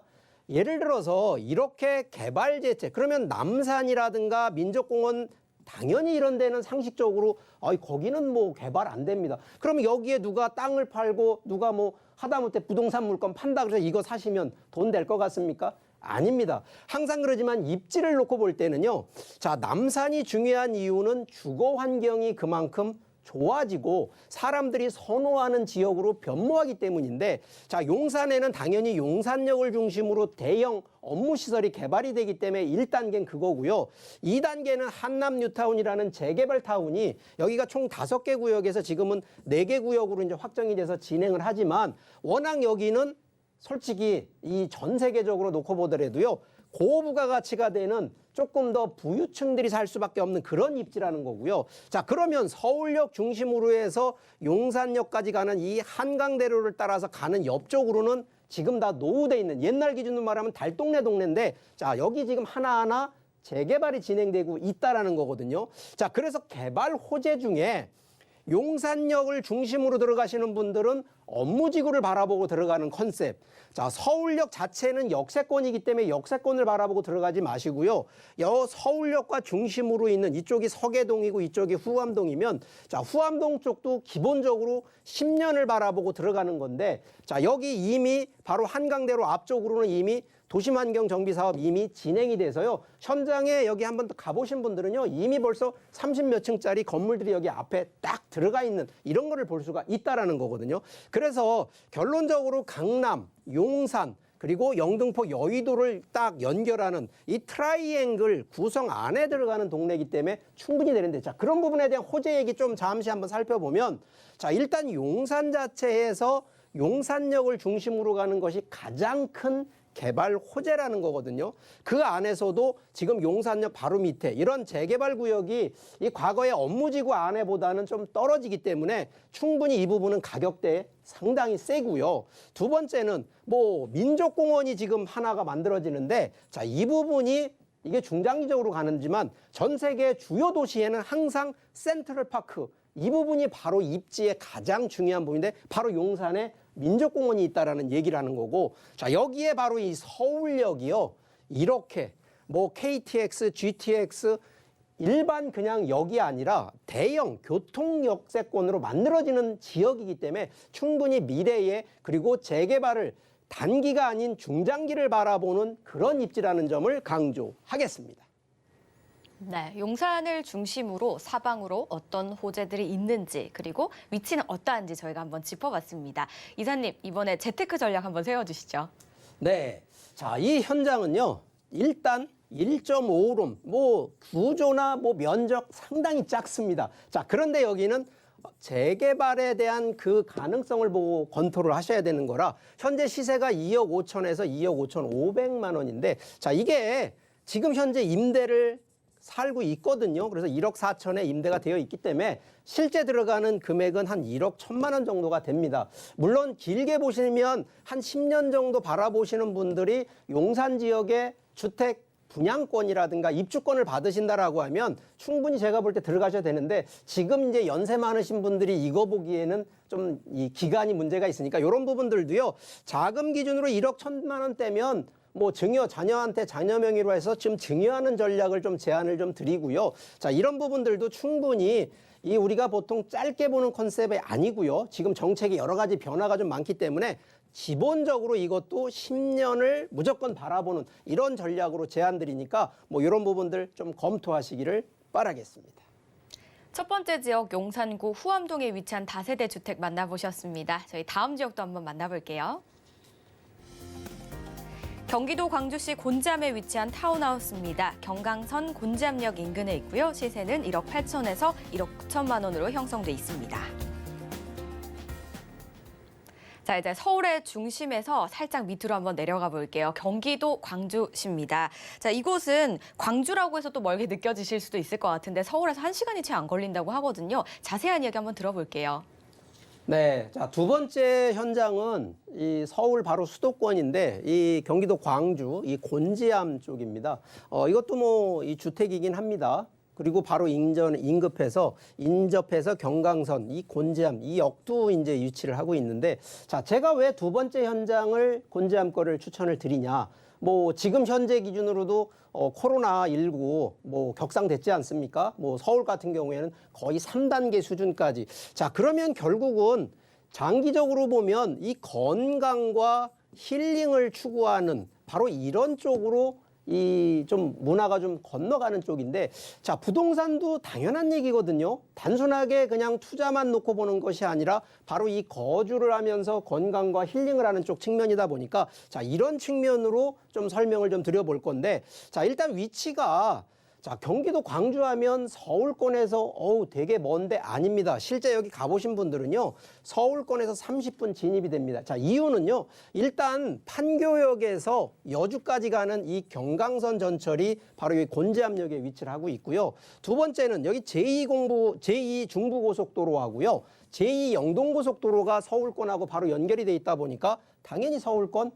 예를 들어서 이렇게 개발 제체 그러면 남산이라든가 민족공원 당연히 이런 데는 상식적으로 거기는 뭐 개발 안 됩니다. 그러면 여기에 누가 땅을 팔고 누가 뭐 하다못해 부동산 물건 판다 그래서 이거 사시면 돈 될 것 같습니까? 아닙니다. 항상 그러지만 입지를 놓고 볼 때는요. 자, 남산이 중요한 이유는 주거 환경이 그만큼 좋아지고 사람들이 선호하는 지역으로 변모하기 때문인데 자, 용산에는 당연히 용산역을 중심으로 대형 업무시설이 개발이 되기 때문에 1단계는 그거고요. 2단계는 한남 뉴타운이라는 재개발 타운이 여기가 총 5개 구역에서 지금은 4개 구역으로 이제 확정이 돼서 진행을 하지만 워낙 여기는 솔직히 이 전 세계적으로 놓고 보더라도요. 고부가가치가 되는 조금 더 부유층들이 살 수밖에 없는 그런 입지라는 거고요. 자, 그러면 서울역 중심으로 해서 용산역까지 가는 이 한강대로를 따라서 가는 옆쪽으로는 지금 다 노후돼 있는 옛날 기준으로 말하면 달동네 동네인데 자, 여기 지금 하나하나 재개발이 진행되고 있다라는 거거든요. 자, 그래서 개발 호재 중에 용산역을 중심으로 들어가시는 분들은 업무지구를 바라보고 들어가는 컨셉. 자, 서울역 자체는 역세권이기 때문에 역세권을 바라보고 들어가지 마시고요. 서울역과 중심으로 있는 이쪽이 서계동이고 이쪽이 후암동이면 자, 후암동 쪽도 기본적으로 10년을 바라보고 들어가는 건데 자, 여기 이미 바로 한강대로 앞쪽으로는 이미 도심환경 정비 사업 이미 진행이 돼서요. 현장에 여기 한번 가보신 분들은요. 이미 벌써 30몇 층짜리 건물들이 여기 앞에 딱 들어가 있는 이런 거를 볼 수가 있다라는 거거든요. 그래서 결론적으로 강남, 용산, 그리고 영등포, 여의도를 딱 연결하는 이 트라이앵글 구성 안에 들어가는 동네이기 때문에 충분히 되는데 자, 그런 부분에 대한 호재 얘기 좀 잠시 한번 살펴보면 자, 일단 용산 자체에서 용산역을 중심으로 가는 것이 가장 큰 개발 호재라는 거거든요. 그 안에서도 지금 용산역 바로 밑에 이런 재개발 구역이 이 과거의 업무지구 안에보다는 좀 떨어지기 때문에 충분히 이 부분은 가격대에 상당히 세고요. 두 번째는 뭐 민족공원이 지금 하나가 만들어지는데 자, 이 부분이 이게 중장기적으로 가는지만 전 세계 주요 도시에는 항상 센트럴파크 이 부분이 바로 입지의 가장 중요한 부분인데 바로 용산에 민족공원이 있다라는 얘기를 하는 거고 자, 여기에 바로 이 서울역이요. 이렇게 뭐 KTX, GTX 일반 그냥 역이 아니라 대형 교통역세권으로 만들어지는 지역이기 때문에 충분히 미래에 그리고 재개발을 단기가 아닌 중장기를 바라보는 그런 입지라는 점을 강조하겠습니다. 네, 용산을 중심으로 사방으로 어떤 호재들이 있는지 그리고 위치는 어떠한지 저희가 한번 짚어봤습니다. 이사님, 이번에 재테크 전략 한번 세워주시죠. 네, 자, 이 현장은요. 일단 1.5룸, 뭐 구조나 뭐 면적 상당히 작습니다. 자, 그런데 여기는 재개발에 대한 그 가능성을 보고 검토를 하셔야 되는 거라 현재 시세가 2억 5천에서 2억 5천 5백만 원인데 자, 이게 지금 현재 임대를 살고 있거든요. 그래서 1억 4천에 임대가 되어 있기 때문에 실제 들어가는 금액은 한 1억 1천만 원 정도가 됩니다. 물론 길게 보시면 한 10년 정도 바라보시는 분들이 용산 지역의 주택 분양권이라든가 입주권을 받으신다라고 하면 충분히 제가 볼 때 들어가셔야 되는데 지금 이제 연세 많으신 분들이 이거 보기에는 좀 이 기간이 문제가 있으니까 이런 부분들도요. 자금 기준으로 1억 1천만 원대면 뭐 증여 자녀한테 자녀 명의로 해서 지금 증여하는 전략을 좀 제안을 좀 드리고요. 자, 이런 부분들도 충분히 이 우리가 보통 짧게 보는 컨셉이 아니고요. 지금 정책이 여러 가지 변화가 좀 많기 때문에 기본적으로 이것도 10년을 무조건 바라보는 이런 전략으로 제안 드리니까 뭐 이런 부분들 좀 검토하시기를 바라겠습니다. 첫 번째 지역 용산구 후암동에 위치한 다세대 주택 만나보셨습니다. 저희 다음 지역도 한번 만나볼게요. 경기도 광주시 곤지암에 위치한 타운하우스입니다. 경강선 곤지암역 인근에 있고요. 시세는 1억 8천에서 1억 9천만 원으로 형성돼 있습니다. 자, 이제 서울의 중심에서 살짝 밑으로 한번 내려가 볼게요. 경기도 광주시입니다. 자, 이곳은 광주라고 해서 또 멀게 느껴지실 수도 있을 것 같은데 서울에서 1시간이 채 안 걸린다고 하거든요. 자세한 이야기 한번 들어볼게요. 네, 자, 두 번째 현장은 이 서울 바로 수도권인데 이 경기도 광주 이 곤지암 쪽입니다. 이것도 뭐 이 주택이긴 합니다. 그리고 바로 인접해서 경강선, 이 곤지암, 이 역도 이제 유치를 하고 있는데, 자, 제가 왜 두 번째 현장을 곤지암 거를 추천을 드리냐? 뭐 지금 현재 기준으로도 코로나19 뭐 격상됐지 않습니까? 뭐 서울 같은 경우에는 거의 3단계 수준까지. 자, 그러면 결국은 장기적으로 보면 이 건강과 힐링을 추구하는 바로 이런 쪽으로 이 좀 문화가 좀 건너가는 쪽인데, 자, 부동산도 당연한 얘기거든요. 단순하게 그냥 투자만 놓고 보는 것이 아니라 바로 이 거주를 하면서 건강과 힐링을 하는 쪽 측면이다 보니까, 자, 이런 측면으로 좀 설명을 좀 드려볼 건데, 자, 일단 위치가, 자, 경기도 광주하면 서울권에서 되게 먼데 아닙니다. 실제 여기 가보신 분들은요, 서울권에서 30분 진입이 됩니다. 자, 이유는요, 일단 판교역에서 여주까지 가는 이 경강선 전철이 바로 여기 곤지암역에 위치를 하고 있고요. 두 번째는 여기 제2 중부고속도로하고요, 제2 영동고속도로가 서울권하고 바로 연결이 돼 있다 보니까 당연히 서울권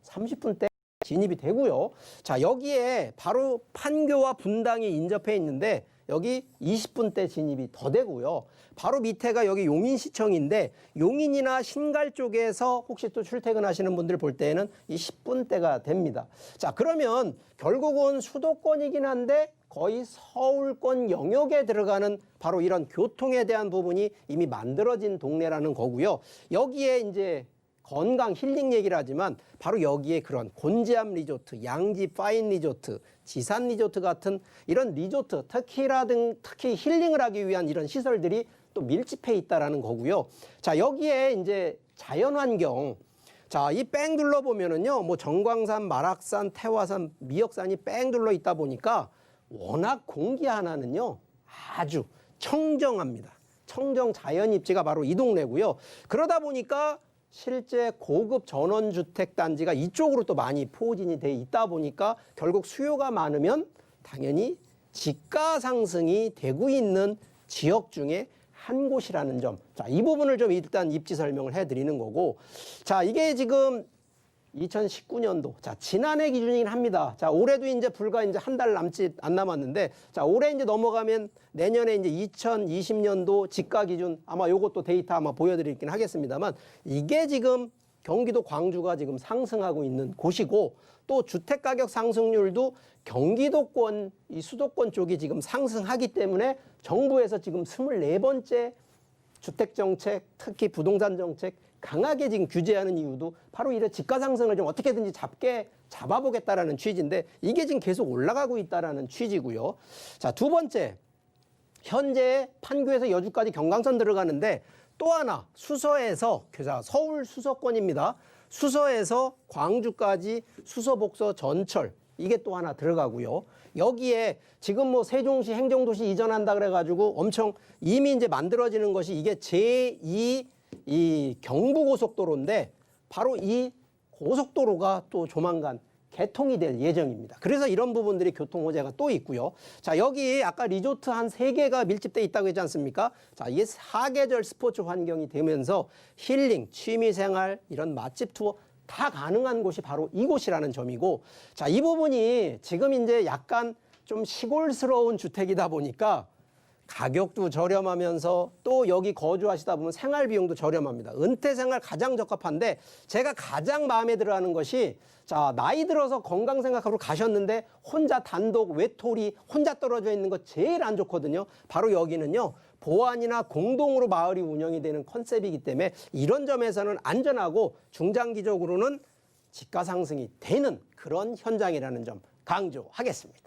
30분대 진입이 되고요. 자, 여기에 바로 판교와 분당이 인접해 있는데 여기 20분대 진입이 더 되고요. 바로 밑에가 여기 용인시청인데 용인이나 신갈 쪽에서 혹시 또 출퇴근하시는 분들 볼 때에는 이 10분대가 됩니다. 자, 그러면 결국은 수도권이긴 한데 거의 서울권 영역에 들어가는 바로 이런 교통에 대한 부분이 이미 만들어진 동네라는 거고요. 여기에 이제 건강 힐링 얘기를 하지만 바로 여기에 그런 곤지암 리조트, 양지 파인 리조트, 지산 리조트 같은 이런 리조트, 특히 힐링을 하기 위한 이런 시설들이 또 밀집해 있다라는 거고요. 자, 여기에 이제 자연환경, 자, 이 뺑 둘러 보면은요, 뭐 정광산, 마락산, 태화산, 미역산이 뺑 둘러 있다 보니까 워낙 공기 하나는요 아주 청정합니다. 청정 자연 입지가 바로 이 동네고요. 그러다 보니까 실제 고급 전원주택 단지가 이쪽으로 또 많이 포진이 돼 있다 보니까 결국 수요가 많으면 당연히 지가 상승이 되고 있는 지역 중에 한 곳이라는 점. 자, 이 부분을 좀 일단 입지 설명을 해드리는 거고. 자, 이게 지금 2019년도. 자, 지난해 기준이긴 합니다. 자, 올해도 이제 불과 이제 한 달 남짓 안 남았는데, 자, 올해 이제 넘어가면 내년에 이제 2020년도 집가 기준 아마 요것도 데이터 아마 보여드리긴 하겠습니다만, 이게 지금 경기도 광주가 지금 상승하고 있는 곳이고, 또 주택 가격 상승률도 경기도권, 이 수도권 쪽이 지금 상승하기 때문에 정부에서 지금 24번째 주택 정책, 특히 부동산 정책 강하게 지금 규제하는 이유도 바로 이런 집가 상승을 좀 어떻게든지 잡아보겠다라는 취지인데, 이게 지금 계속 올라가고 있다라는 취지고요. 자, 두 번째, 현재 판교에서 여주까지 경강선 들어가는데 또 하나 수서에서, 서울 수서권입니다. 수서에서 광주까지 수서복서 전철, 이게 또 하나 들어가고요. 여기에 지금 뭐 세종시 행정도시 이전한다 그래가지고 엄청 이미 이제 만들어지는 것이 이게 제2 이 경부고속도로인데 바로 이 고속도로가 또 조만간 개통이 될 예정입니다. 그래서 이런 부분들이 교통 호재가 또 있고요. 자, 여기 아까 리조트 한 3개가 밀집돼 있다고 했지 않습니까? 자, 이게 사계절 스포츠 환경이 되면서 힐링, 취미생활, 이런 맛집 투어 다 가능한 곳이 바로 이곳이라는 점이고, 자, 이 부분이 지금 이제 약간 좀 시골스러운 주택이다 보니까 가격도 저렴하면서 또 여기 거주하시다 보면 생활 비용도 저렴합니다. 은퇴 생활 가장 적합한데, 제가 가장 마음에 들어하는 것이, 자, 나이 들어서 건강 생각하러 가셨는데 혼자 단독 외톨이 혼자 떨어져 있는 거 제일 안 좋거든요. 바로 여기는요, 보안이나 공동으로 마을이 운영이 되는 컨셉이기 때문에 이런 점에서는 안전하고 중장기적으로는 집가 상승이 되는 그런 현장이라는 점 강조하겠습니다.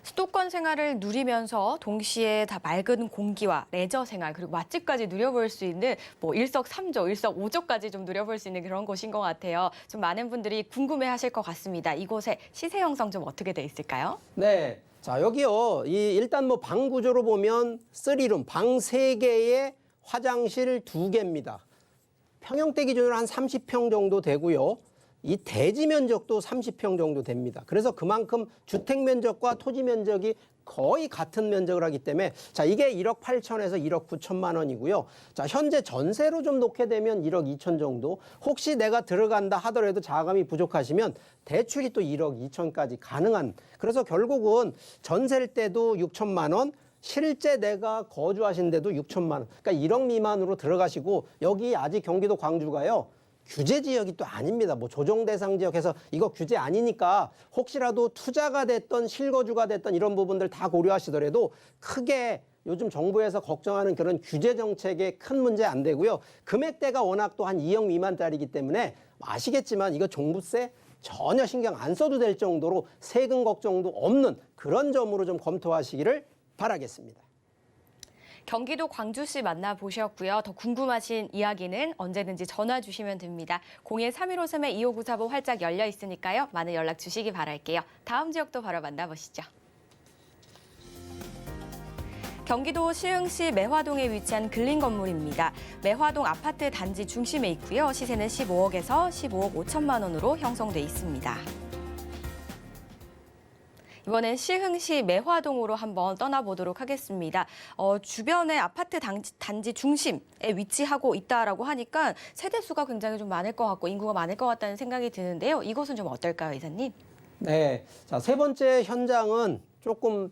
수도권 생활을 누리면서 동시에 다 맑은 공기와 레저 생활 그리고 맛집까지 누려볼 수 있는 뭐 일석삼조, 일석오조까지 좀 누려볼 수 있는 그런 곳인 것 같아요. 좀 많은 분들이 궁금해하실 것 같습니다. 이곳의 시세 형성 좀 어떻게 돼 있을까요? 네, 자, 여기요. 일단 뭐 방 구조로 보면 3룸, 방 3개에 화장실 2개입니다. 평형대 기준으로 한 30평 정도 되고요. 이 대지 면적도 30평 정도 됩니다. 그래서 그만큼 주택 면적과 토지 면적이 거의 같은 면적을 하기 때문에 자, 이게 1억 8천에서 1억 9천만 원이고요. 자, 현재 전세로 좀 놓게 되면 1억 2천 정도. 혹시 내가 들어간다 하더라도 자금이 부족하시면 대출이 또 1억 2천까지 가능한. 그래서 결국은 전세일 때도 6천만 원, 실제 내가 거주하신데도 6천만 원. 그러니까 1억 미만으로 들어가시고 여기 아직 경기도 광주가요. 규제 지역이 또 아닙니다. 뭐 조정 대상 지역에서 이거 규제 아니니까 혹시라도 투자가 됐던 실거주가 됐던 이런 부분들 다 고려하시더라도 크게 요즘 정부에서 걱정하는 그런 규제 정책에 큰 문제 안 되고요. 금액대가 워낙 또 한 2억 미만짜리이기 때문에 아시겠지만 이거 종부세 전혀 신경 안 써도 될 정도로 세금 걱정도 없는 그런 점으로 좀 검토하시기를 바라겠습니다. 경기도 광주시 만나보셨고요. 더 궁금하신 이야기는 언제든지 전화 주시면 됩니다. 01-3153-2594번 활짝 열려 있으니까요. 많은 연락 주시기 바랄게요. 다음 지역도 바로 만나보시죠. 경기도 시흥시 매화동에 위치한 근린 건물입니다. 매화동 아파트 단지 중심에 있고요. 시세는 15억에서 15억 5천만 원으로 형성돼 있습니다. 이번엔 시흥시 매화동으로 한번 떠나보도록 하겠습니다. 주변에 아파트 단지 중심에 위치하고 있다라고 하니까 세대수가 굉장히 좀 많을 것 같고 인구가 많을 것 같다는 생각이 드는데요. 이곳은 좀 어떨까요, 이사님? 네, 자, 세 번째 현장은 조금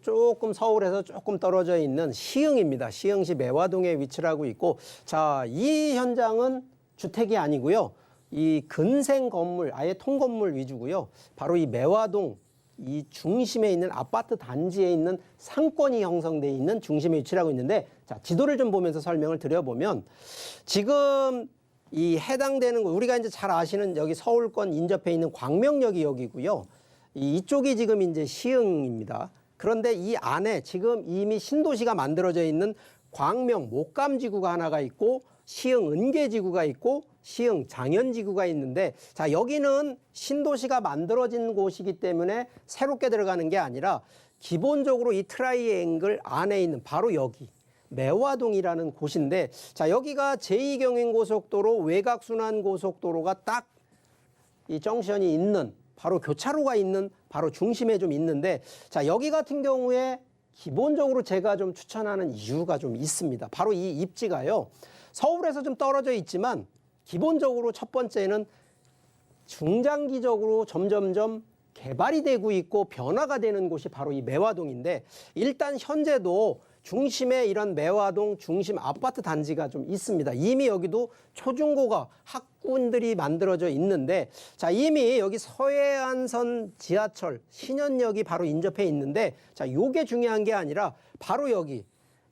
서울에서 조금 떨어져 있는 시흥입니다. 시흥시 매화동에 위치를 하고 있고, 자, 이 현장은 주택이 아니고요. 이 근생 건물, 아예 통건물 위주고요. 바로 이 매화동 이 중심에 있는 아파트 단지에 있는 상권이 형성돼 있는 중심에 위치를 하고 있는데, 자, 지도를 좀 보면서 설명을 드려보면 지금 이 해당되는 곳, 우리가 이제 잘 아시는 여기 서울권 인접해 있는 광명역이 여기고요. 이쪽이 지금 이제 시흥입니다. 그런데 이 안에 지금 이미 신도시가 만들어져 있는 광명 목감지구가 하나가 있고 시흥 은계지구가 있고 시흥 장현지구가 있는데, 자, 여기는 신도시가 만들어진 곳이기 때문에 새롭게 들어가는 게 아니라 기본적으로 이 트라이앵글 안에 있는 바로 여기 매화동이라는 곳인데, 자, 여기가 제2경인고속도로 외곽순환고속도로가 딱 이 정션이 있는 바로 교차로가 있는 바로 중심에 좀 있는데, 자, 여기 같은 경우에 기본적으로 제가 좀 추천하는 이유가 좀 있습니다. 바로 이 입지가요. 서울에서 좀 떨어져 있지만 기본적으로 첫 번째는 중장기적으로 점점점 개발이 되고 있고 변화가 되는 곳이 바로 이 매화동인데, 일단 현재도 중심에 이런 매화동 중심 아파트 단지가 좀 있습니다. 이미 여기도 초중고가 학군들이 만들어져 있는데, 자, 이미 여기 서해안선 지하철 신현역이 바로 인접해 있는데, 자, 요게 중요한 게 아니라 바로 여기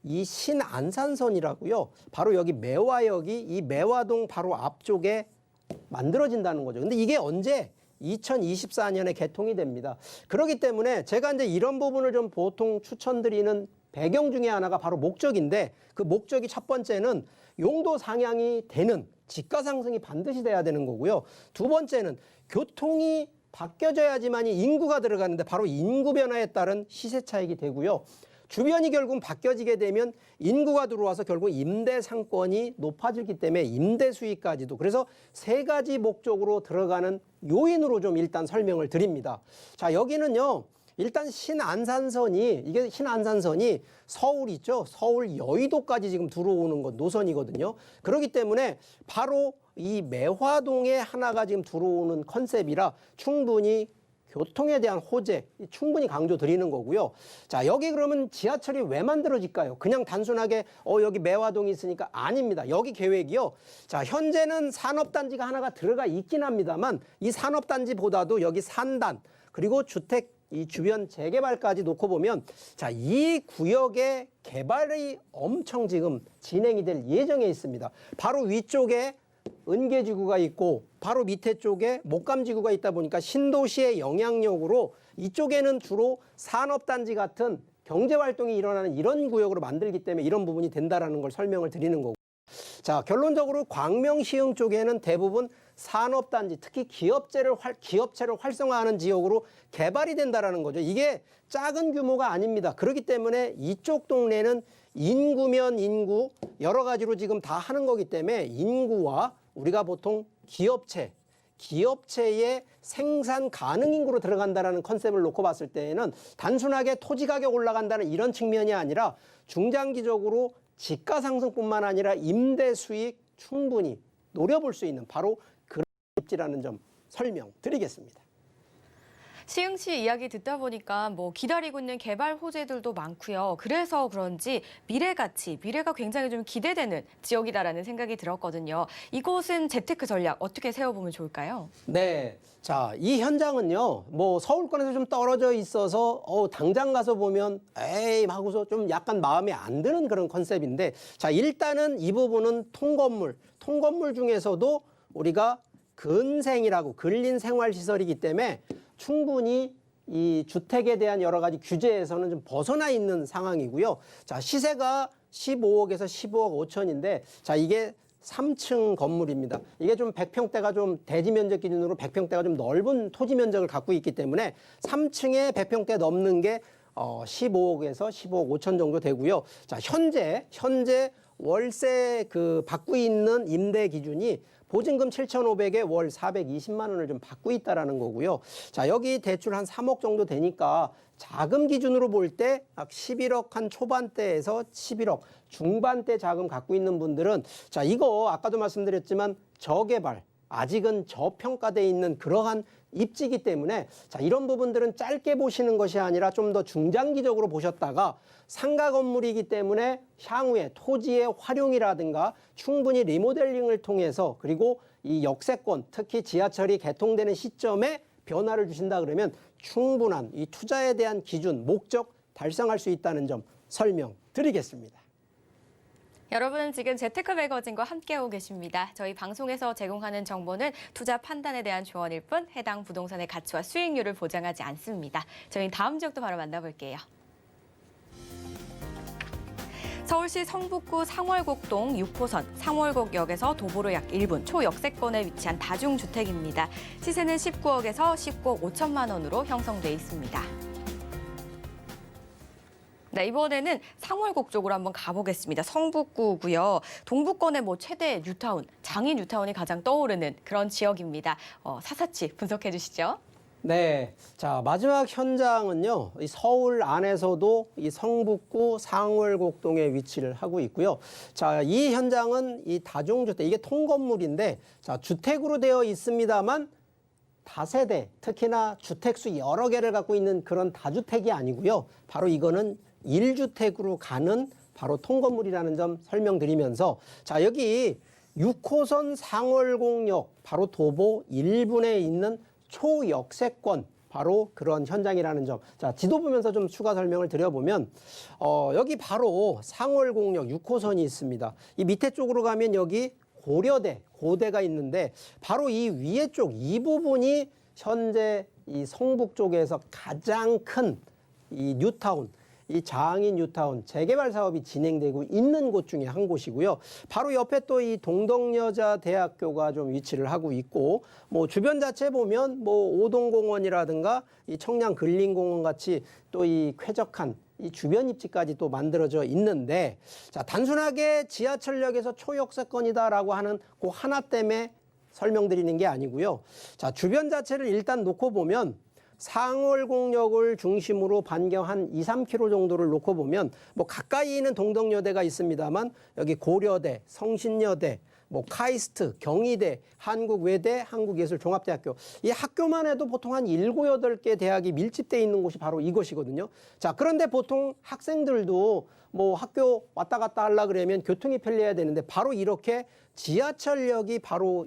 이 신안산선이라고요. 바로 여기 매화역이 이 매화동 바로 앞쪽에 만들어진다는 거죠. 근데 이게 언제? 2024년에 개통이 됩니다. 그렇기 때문에 제가 이제 이런 부분을 좀 보통 추천드리는 배경 중에 하나가 바로 목적인데, 그 목적이 첫 번째는 용도 상향이 되는 집가 상승이 반드시 돼야 되는 거고요. 두 번째는 교통이 바뀌어져야지만이 인구가 들어가는데 바로 인구 변화에 따른 시세 차익이 되고요. 주변이 결국 바뀌어지게 되면 인구가 들어와서 결국 임대 상권이 높아지기 때문에 임대 수익까지도, 그래서 세 가지 목적으로 들어가는 요인으로 좀 일단 설명을 드립니다. 자, 여기는요. 일단 신안산선이, 이게 신안산선이 서울 있죠. 서울 여의도까지 지금 들어오는 것 노선이거든요. 그렇기 때문에 바로 이 매화동에 하나가 지금 들어오는 컨셉이라 충분히 교통에 대한 호재 충분히 강조 드리는 거고요. 자, 여기 그러면 지하철이 왜 만들어질까요? 그냥 단순하게 여기 매화동이 있으니까 아닙니다. 여기 계획이요. 자, 현재는 산업단지가 하나가 들어가 있긴 합니다만 이 산업단지보다도 여기 산단 그리고 주택 이 주변 재개발까지 놓고 보면, 자, 이 구역의 개발이 엄청 지금 진행이 될 예정에 있습니다. 바로 위쪽에 은계지구가 있고 바로 밑에 쪽에 목감지구가 있다 보니까 신도시의 영향력으로 이쪽에는 주로 산업단지 같은 경제활동이 일어나는 이런 구역으로 만들기 때문에 이런 부분이 된다라는 걸 설명을 드리는 거고, 자, 결론적으로 광명 시흥 쪽에는 대부분 산업단지, 특히 기업체를 활성화하는 지역으로 개발이 된다라는 거죠. 이게 작은 규모가 아닙니다. 그렇기 때문에 이쪽 동네는 인구면 인구 여러 가지로 지금 다 하는 거기 때문에 인구와 우리가 보통 기업체 기업체의 생산 가능 인구로 들어간다는 컨셉을 놓고 봤을 때에는 단순하게 토지 가격 올라간다는 이런 측면이 아니라 중장기적으로 지가 상승뿐만 아니라 임대 수익 충분히 노려볼 수 있는 바로 그런 입지라는 점 설명드리겠습니다. 시흥시 이야기 듣다 보니까 뭐 기다리고 있는 개발 호재들도 많고요. 그래서 그런지 미래 가치, 미래가 굉장히 좀 기대되는 지역이다라는 생각이 들었거든요. 이곳은 재테크 전략 어떻게 세워보면 좋을까요? 네. 자, 이 현장은요, 뭐 서울권에서 좀 떨어져 있어서 당장 가서 보면 에이 하고서 좀 약간 마음에 안 드는 그런 컨셉인데, 자, 일단은 이 부분은 통건물 중에서도 우리가 근생이라고 근린 생활시설이기 때문에 충분히 이 주택에 대한 여러 가지 규제에서는 좀 벗어나 있는 상황이고요. 자, 시세가 15억에서 15억 5천인데, 자, 이게 3층 건물입니다. 이게 좀 100평대가 좀 대지 면적 기준으로 100평대가 좀 넓은 토지 면적을 갖고 있기 때문에 3층에 100평대 넘는 게 15억에서 15억 5천 정도 되고요. 자, 현재 월세 받고 있는 임대 기준이 보증금 7,500에 월 420만 원을 좀 받고 있다라는 거고요. 자, 여기 대출 한 3억 정도 되니까 자금 기준으로 볼 때 11억 한 초반대에서 11억 중반대 자금 갖고 있는 분들은, 자, 이거 아까도 말씀드렸지만 저개발, 아직은 저평가돼 있는 그러한 입지이기 때문에, 자, 이런 부분들은 짧게 보시는 것이 아니라 좀 더 중장기적으로 보셨다가 상가 건물이기 때문에 향후에 토지의 활용이라든가 충분히 리모델링을 통해서, 그리고 이 역세권, 특히 지하철이 개통되는 시점에 변화를 주신다 그러면 충분한 이 투자에 대한 기준, 목적 달성할 수 있다는 점 설명드리겠습니다. 여러분은 지금 재테크 매거진과 함께하고 계십니다. 저희 방송에서 제공하는 정보는 투자 판단에 대한 조언일 뿐 해당 부동산의 가치와 수익률을 보장하지 않습니다. 저희는 다음 지역도 바로 만나볼게요. 서울시 성북구 상월곡동 6호선 상월곡역에서 도보로 약 1분 초역세권에 위치한 다중주택입니다. 시세는 19억에서 19억 5천만 원으로 형성돼 있습니다. 네, 이번에는 상월곡 쪽으로 한번 가보겠습니다. 성북구고요. 동부권의 최대 뉴타운, 장인 뉴타운이 가장 떠오르는 그런 지역입니다. 사사치 분석해 주시죠. 네, 자, 마지막 현장은요, 이 서울 안에서도 이 성북구 상월곡동에 위치를 하고 있고요. 자, 이 현장은 이 다중주택, 이게 통건물인데, 자, 주택으로 되어 있습니다만 다세대, 특히나 주택수 여러 개를 갖고 있는 그런 다주택이 아니고요. 바로 이거는 1주택으로 가는 바로 통건물이라는 점 설명드리면서, 자, 여기 6호선 상월곡역 바로 도보 1분에 있는 초역세권, 바로 그런 현장이라는 점. 자, 지도 보면서 좀 추가 설명을 드려보면, 여기 바로 상월곡역 6호선이 있습니다. 이 밑에 쪽으로 가면 여기 고대가 있는데, 바로 이 위에 쪽, 이 부분이 현재 이 성북 쪽에서 가장 큰 이 뉴타운, 이 장인 뉴타운 재개발 사업이 진행되고 있는 곳 중에 한 곳이고요. 바로 옆에 또 이 동덕여자대학교가 좀 위치를 하고 있고, 뭐 주변 자체 보면 뭐 오동공원이라든가 이 청량근린공원 같이 또 이 쾌적한 이 주변 입지까지 또 만들어져 있는데, 자, 단순하게 지하철역에서 초역세권이다라고 하는 그 하나 때문에 설명드리는 게 아니고요. 자, 주변 자체를 일단 놓고 보면 상월곡역을 중심으로 반경 한 2, 3km 정도를 놓고 보면 뭐 가까이 있는 동덕여대가 있습니다만 여기 고려대, 성신여대, 뭐 카이스트, 경희대, 한국외대, 한국예술종합대학교, 이 학교만 해도 보통 한 7, 8개 대학이 밀집돼 있는 곳이 바로 이곳이거든요. 자, 그런데 보통 학생들도 뭐 학교 왔다 갔다 하려 그러면 교통이 편리해야 되는데, 바로 이렇게 지하철역이 바로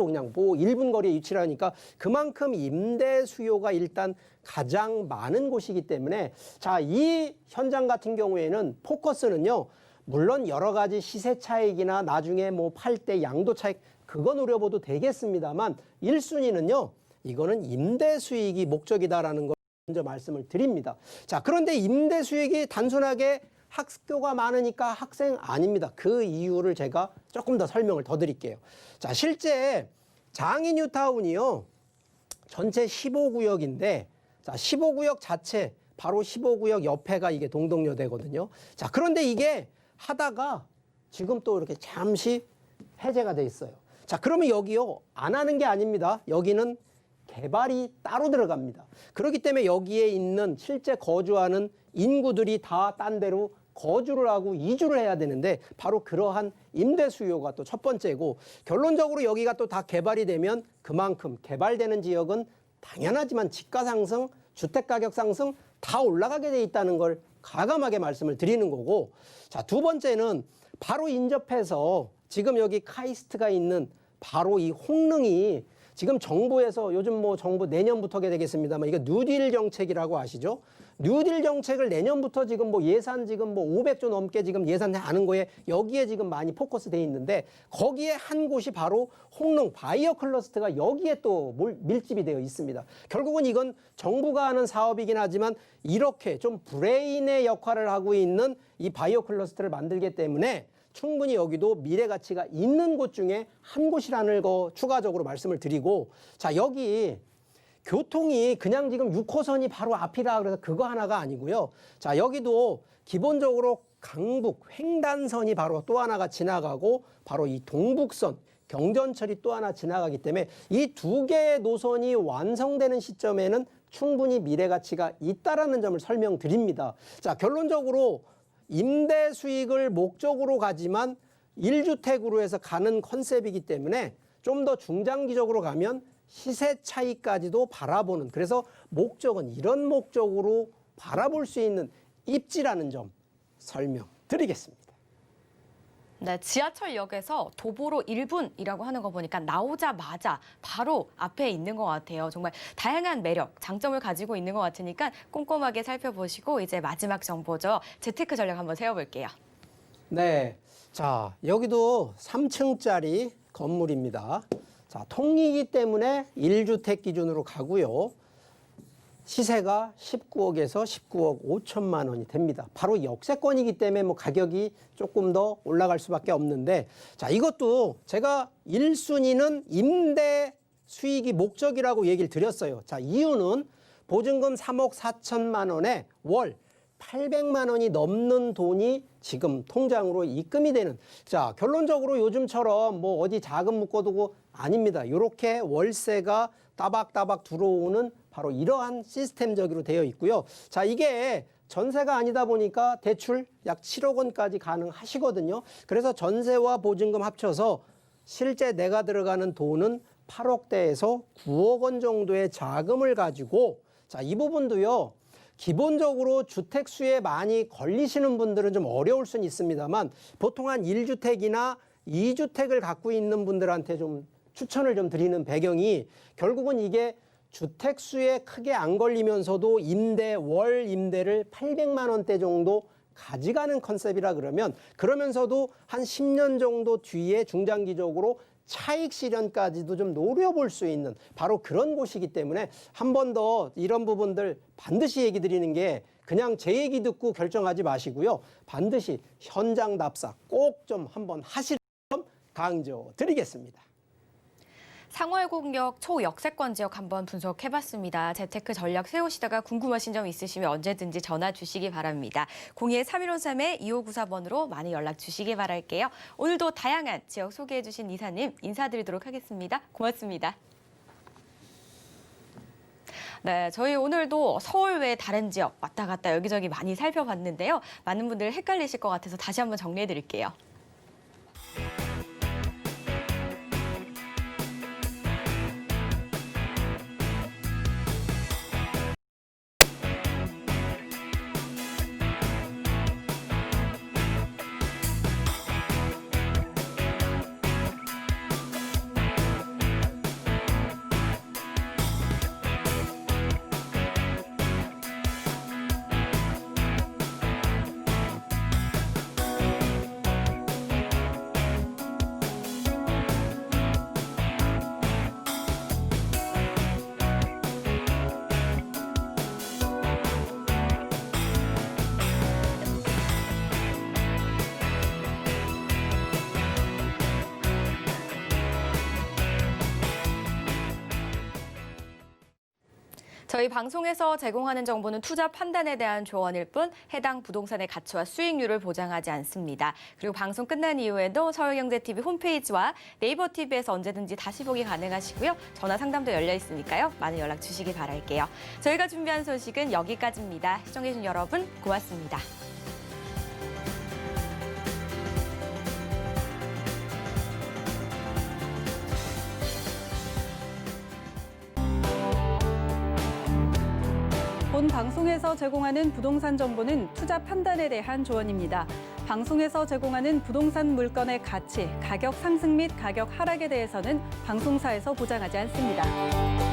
그냥 뭐 1분 거리에 위치를 하니까 그만큼 임대 수요가 일단 가장 많은 곳이기 때문에, 자, 이 현장 같은 경우에는 포커스는요, 물론 여러 가지 시세 차익이나 나중에 뭐 팔 때 양도 차익 그거 노려봐도 되겠습니다만 1순위는요, 이거는 임대 수익이 목적이다라는 걸 먼저 말씀을 드립니다. 자, 그런데 임대 수익이 단순하게 학교가 많으니까 학생 아닙니다. 그 이유를 제가 조금 더 설명을 더 드릴게요. 자, 실제 장인 뉴타운이요, 전체 15구역인데, 자, 15구역 자체 바로 15구역 옆에가 이게 동덕여대거든요. 자, 그런데 이게 하다가 지금 또 이렇게 잠시 해제가 돼 있어요. 자, 그러면 여기요, 안 하는 게 아닙니다. 여기는 개발이 따로 들어갑니다. 그렇기 때문에 여기에 있는 실제 거주하는 인구들이 다 딴 데로 거주를 하고 이주를 해야 되는데 바로 그러한 임대 수요가 또 첫 번째고, 결론적으로 여기가 또 다 개발이 되면 그만큼 개발되는 지역은 당연하지만 집가 상승, 주택 가격 상승 다 올라가게 돼 있다는 걸 과감하게 말씀을 드리는 거고, 자, 두 번째는 바로 인접해서 지금 여기 카이스트가 있는 바로 이 홍릉이 지금 정부에서 요즘 뭐 정부 내년부터게 되겠습니다만 이거 뉴딜 정책이라고 아시죠? 뉴딜 정책을 내년부터 지금 뭐 예산 지금 뭐 500조 넘게 지금 예산하는 거에 여기에 지금 많이 포커스 돼 있는데, 거기에 한 곳이 바로 홍릉 바이오 클러스터가 여기에 또 밀집이 되어 있습니다. 결국은 이건 정부가 하는 사업이긴 하지만 이렇게 좀 브레인의 역할을 하고 있는 이 바이오 클러스터를 만들기 때문에 충분히 여기도 미래 가치가 있는 곳 중에 한 곳이라는 거 추가적으로 말씀을 드리고, 자, 여기 교통이 그냥 지금 6호선이 바로 앞이라 그래서 그거 하나가 아니고요. 자, 여기도 기본적으로 강북 횡단선이 바로 또 하나가 지나가고 바로 이 동북선 경전철이 또 하나 지나가기 때문에 이 두 개의 노선이 완성되는 시점에는 충분히 미래 가치가 있다라는 점을 설명드립니다. 자, 결론적으로 임대 수익을 목적으로 가지만 1주택으로 해서 가는 컨셉이기 때문에 좀 더 중장기적으로 가면 시세 차이까지도 바라보는, 그래서 목적은 이런 목적으로 바라볼 수 있는 입지라는 점 설명드리겠습니다. 네, 지하철역에서 도보로 1분이라고 하는 거 보니까 나오자마자 바로 앞에 있는 것 같아요. 정말 다양한 매력, 장점을 가지고 있는 것 같으니까 꼼꼼하게 살펴보시고 이제 마지막 정보죠. 재테크 전략 한번 세워볼게요. 네, 자, 여기도 3층짜리 건물입니다. 자, 통이기 때문에 1주택 기준으로 가고요. 시세가 19억에서 19억 5천만 원이 됩니다. 바로 역세권이기 때문에 뭐 가격이 조금 더 올라갈 수밖에 없는데, 자, 이것도 제가 1순위는 임대 수익이 목적이라고 얘기를 드렸어요. 자, 이유는 보증금 3억 4천만 원에 월 800만 원이 넘는 돈이 지금 통장으로 입금이 되는, 자, 결론적으로 요즘처럼 뭐 어디 자금 묶어두고 아닙니다. 이렇게 월세가 따박따박 들어오는 바로 이러한 시스템적으로 되어 있고요. 자, 이게 전세가 아니다 보니까 대출 약 7억 원까지 가능하시거든요. 그래서 전세와 보증금 합쳐서 실제 내가 들어가는 돈은 8억대에서 9억 원 정도의 자금을 가지고, 자, 이 부분도요. 기본적으로 주택수에 많이 걸리시는 분들은 좀 어려울 수는 있습니다만 보통 한 1주택이나 2주택을 갖고 있는 분들한테 좀 추천을 좀 드리는 배경이, 결국은 이게 주택수에 크게 안 걸리면서도 월 임대를 800만 원대 정도 가져가는 컨셉이라 그러면서도 한 10년 정도 뒤에 중장기적으로 차익 실현까지도 좀 노려볼 수 있는 바로 그런 곳이기 때문에 한 번 더 이런 부분들 반드시 얘기 드리는 게, 그냥 제 얘기 듣고 결정하지 마시고요. 반드시 현장 답사 꼭 좀 한번 하실 점 강조드리겠습니다. 상월공역 초역세권 지역 한번 분석해봤습니다. 재테크 전략 세우시다가 궁금하신 점 있으시면 언제든지 전화 주시기 바랍니다. 02-3153-2594번으로 많이 연락 주시기 바랄게요. 오늘도 다양한 지역 소개해주신 이사님 인사드리도록 하겠습니다. 고맙습니다. 네, 저희 오늘도 서울 외 다른 지역 왔다 갔다 여기저기 많이 살펴봤는데요. 많은 분들 헷갈리실 것 같아서 다시 한번 정리해드릴게요. 저희 방송에서 제공하는 정보는 투자 판단에 대한 조언일 뿐 해당 부동산의 가치와 수익률을 보장하지 않습니다. 그리고 방송 끝난 이후에도 서울경제TV 홈페이지와 네이버 TV에서 언제든지 다시 보기 가능하시고요. 전화 상담도 열려 있으니까요. 많은 연락 주시기 바랄게요. 저희가 준비한 소식은 여기까지입니다. 시청해주신 여러분 고맙습니다. 본 방송에서 제공하는 부동산 정보는 투자 판단에 대한 조언입니다. 방송에서 제공하는 부동산 물건의 가치, 가격 상승 및 가격 하락에 대해서는 방송사에서 보장하지 않습니다.